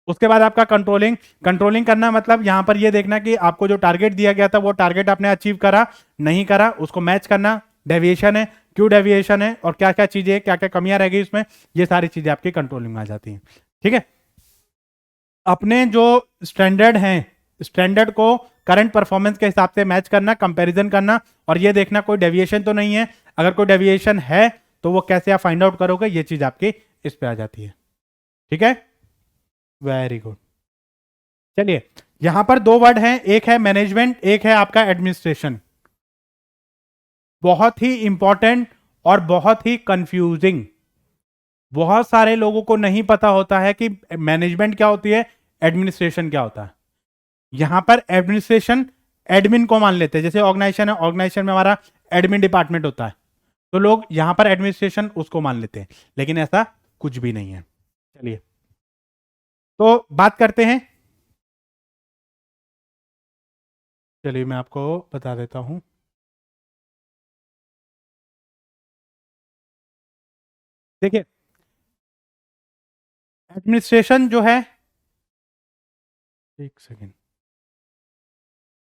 उसके बाद आपका कंट्रोलिंग, कंट्रोलिंग करना मतलब यहां पर ये देखना कि आपको जो टारगेट दिया गया था वो टारगेट आपने अचीव करा नहीं करा, उसको मैच करना, डेविएशन है, क्यों डेविएशन है, और क्या क्या चीजें, क्या क्या कमियां रह गई उसमें, ये सारी चीजें आपकी कंट्रोलिंग में आ जाती हैं। ठीक है। अपने जो स्टैंडर्ड हैं, स्टैंडर्ड को करंट परफॉर्मेंस के हिसाब से मैच करना, कंपैरिजन करना, और ये देखना कोई डेविएशन तो नहीं है, अगर कोई डेविएशन है तो वो कैसे आप फाइंड आउट करोगे, ये चीज आपकी इस पे आ जाती है। ठीक है। Very good. चलिए यहां पर 2 वर्ड हैं, एक है मैनेजमेंट, एक है आपका एडमिनिस्ट्रेशन। बहुत ही इंपॉर्टेंट और बहुत ही कंफ्यूजिंग। बहुत सारे लोगों को नहीं पता होता है कि मैनेजमेंट क्या होती है, एडमिनिस्ट्रेशन क्या होता है। यहां पर एडमिनिस्ट्रेशन एडमिन को मान लेते हैं, जैसे ऑर्गेनाइजेशन है, ऑर्गेनाइजेशन में हमारा एडमिन डिपार्टमेंट होता है, तो लोग यहां पर एडमिनिस्ट्रेशन उसको मान लेते हैं, लेकिन ऐसा कुछ भी नहीं है। चलिए तो बात करते हैं, चलिए मैं आपको बता देता हूं। देखिए एडमिनिस्ट्रेशन जो है, एक सेकेंड,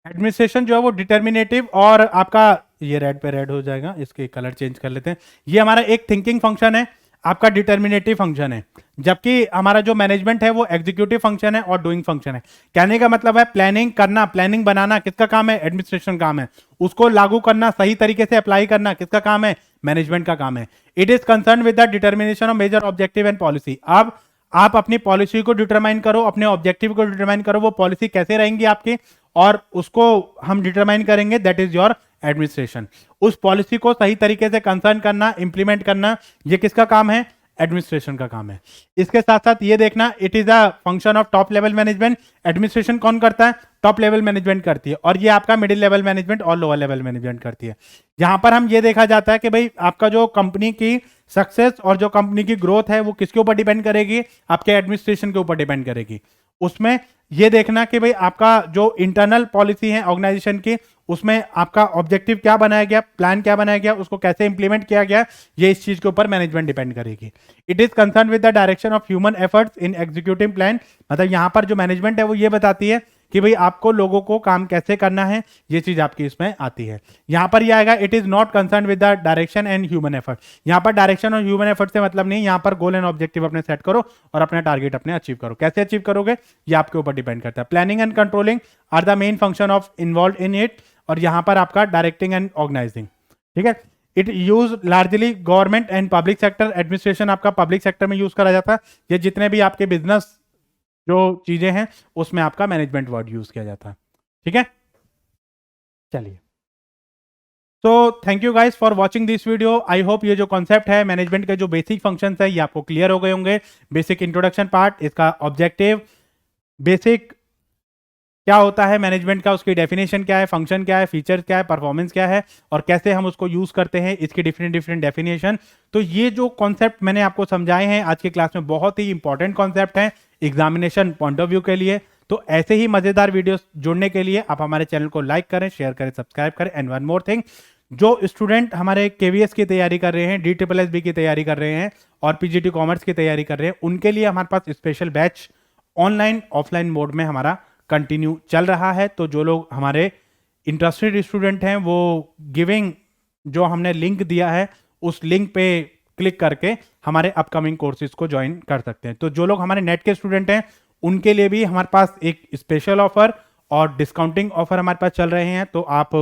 एडमिनिस्ट्रेशन जो है वो डिटर्मिनेटिव और आपका, ये रेड पे रेड हो जाएगा, इसके कलर चेंज कर लेते हैं। ये हमारा एक थिंकिंग फंक्शन है, आपका डिटर्मिनेटिव फंक्शन है, जबकि हमारा जो मैनेजमेंट है वो एग्जीक्यूटिव फंक्शन है और डूइंग फंक्शन है। कहने का मतलब है प्लानिंग करना, प्लानिंग बनाना किसका काम है, एडमिनिस्ट्रेशन काम है। उसको लागू करना, सही तरीके से अप्लाई करना किसका काम है, मैनेजमेंट का काम है। It is concern with the determination of major objective and policy. अब आप अपनी पॉलिसी को डिटरमाइन करो, अपने ऑब्जेक्टिव को डिटरमाइन करो, वो पॉलिसी कैसे रहेंगी आपकी, और उसको हम डिटरमाइन करेंगे, दैट इज योर एडमिनिस्ट्रेशन। उस पॉलिसी को सही तरीके से कंसर्न करना, इंप्लीमेंट करना, ये किसका काम है, एडमिनिस्ट्रेशन का काम है। इसके साथ साथ ये देखना, it is a function of top level management. Administration कौन करता है, टॉप लेवल मैनेजमेंट करती है, और ये आपका मिडिल लेवल मैनेजमेंट और लोअर लेवल मैनेजमेंट करती है। यहां पर हम ये देखा जाता है कि भाई आपका जो कंपनी की सक्सेस और जो कंपनी की ग्रोथ है वो किसके ऊपर डिपेंड करेगी, आपके एडमिनिस्ट्रेशन के ऊपर डिपेंड करेगी। उसमें ये देखना कि भाई आपका जो इंटरनल पॉलिसी है ऑर्गेनाइजेशन की, उसमें आपका ऑब्जेक्टिव क्या बनाया गया, प्लान क्या बनाया गया, उसको कैसे इंप्लीमेंट किया गया, ये इस चीज के ऊपर मैनेजमेंट डिपेंड करेगी। It is concern with the direction of human efforts in executing plan. मतलब यहां पर जो मैनेजमेंट है वो ये बताती है कि भाई आपको लोगों को काम कैसे करना है, ये चीज आपकी इसमें आती है। यहां पर ये आएगा it is not concern with the direction and human effort. यहां पर डायरेक्शन और ह्यूमन एफर्ट से मतलब नहीं, यहां पर गोल एंड ऑब्जेक्टिव अपने सेट करो और अपना टारगेट अपने अचीव करो। कैसे अचीव करोगे ये आपके ऊपर डिपेंड करता है। Planning and controlling are the main function of involve in it, और यहां पर आपका डायरेक्टिंग एंड ऑर्गेनाइजिंग, ठीक है। It use largely government and public sector administration, आपका पब्लिक सेक्टर में यूज करा जाता है। ये जितने भी आपके बिजनेस जो चीजें हैं उसमें आपका मैनेजमेंट वर्ड यूज किया जाता है, ठीक है। चलिए, तो thank you guys for watching this video. I hope ये जो कॉन्सेप्ट है मैनेजमेंट के जो बेसिक फंक्शंस है ये आपको क्लियर हो गए होंगे। बेसिक इंट्रोडक्शन पार्ट, इसका ऑब्जेक्टिव, बेसिक क्या होता है मैनेजमेंट का, उसकी डेफिनेशन क्या है, फंक्शन क्या है, फीचर क्या है, परफॉर्मेंस क्या है और कैसे हम उसको यूज करते हैं, इसकी डिफरेंट डिफरेंट डेफिनेशन। तो ये जो कॉन्सेप्ट मैंने आपको समझाए हैं आज की क्लास में बहुत ही इंपॉर्टेंट कॉन्सेप्ट है एग्जामिनेशन पॉइंट ऑफ व्यू के लिए। तो ऐसे ही मजेदार वीडियोस जुड़ने के लिए आप हमारे चैनल को लाइक करें, शेयर करें, सब्सक्राइब करें। एंड वन मोर थिंग, जो स्टूडेंट हमारे केवीएस की तैयारी कर रहे हैं, DSSB की तैयारी कर रहे हैं और पीजीटी कॉमर्स की तैयारी कर रहे हैं, उनके लिए हमारे पास special batch online offline mode में हमारा कंटिन्यू चल रहा है। तो जो लोग हमारे इंटरेस्टेड स्टूडेंट हैं वो गिविंग जो हमने लिंक दिया है उस लिंक पे क्लिक करके हमारे अपकमिंग कोर्सेज को ज्वाइन कर सकते हैं। तो जो लोग हमारे नेट के स्टूडेंट हैं उनके लिए भी हमारे पास एक स्पेशल ऑफर और डिस्काउंटिंग ऑफर हमारे पास चल रहे हैं। तो आप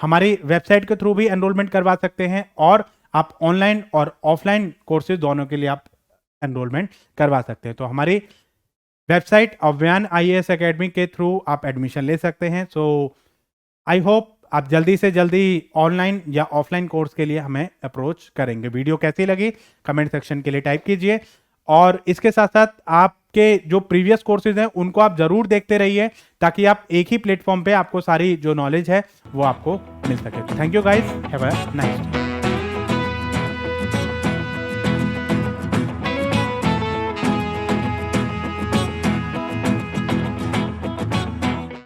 हमारी वेबसाइट के थ्रू भी एनरोलमेंट करवा सकते हैं और आप ऑनलाइन और ऑफलाइन कोर्सेज दोनों के लिए आप एनरोलमेंट करवा सकते हैं। तो हमारी वेबसाइट अव्यान IAS एकेडमी के थ्रू आप एडमिशन ले सकते हैं। सो आई होप आप जल्दी से जल्दी ऑनलाइन या ऑफलाइन कोर्स के लिए हमें अप्रोच करेंगे। वीडियो कैसी लगी कमेंट सेक्शन के लिए टाइप कीजिए, और इसके साथ साथ आपके जो प्रीवियस कोर्सेज हैं उनको आप जरूर देखते रहिए ताकि आप एक ही प्लेटफॉर्म पे आपको सारी जो नॉलेज है वो आपको मिल सके। Thank you guys, have a nice day.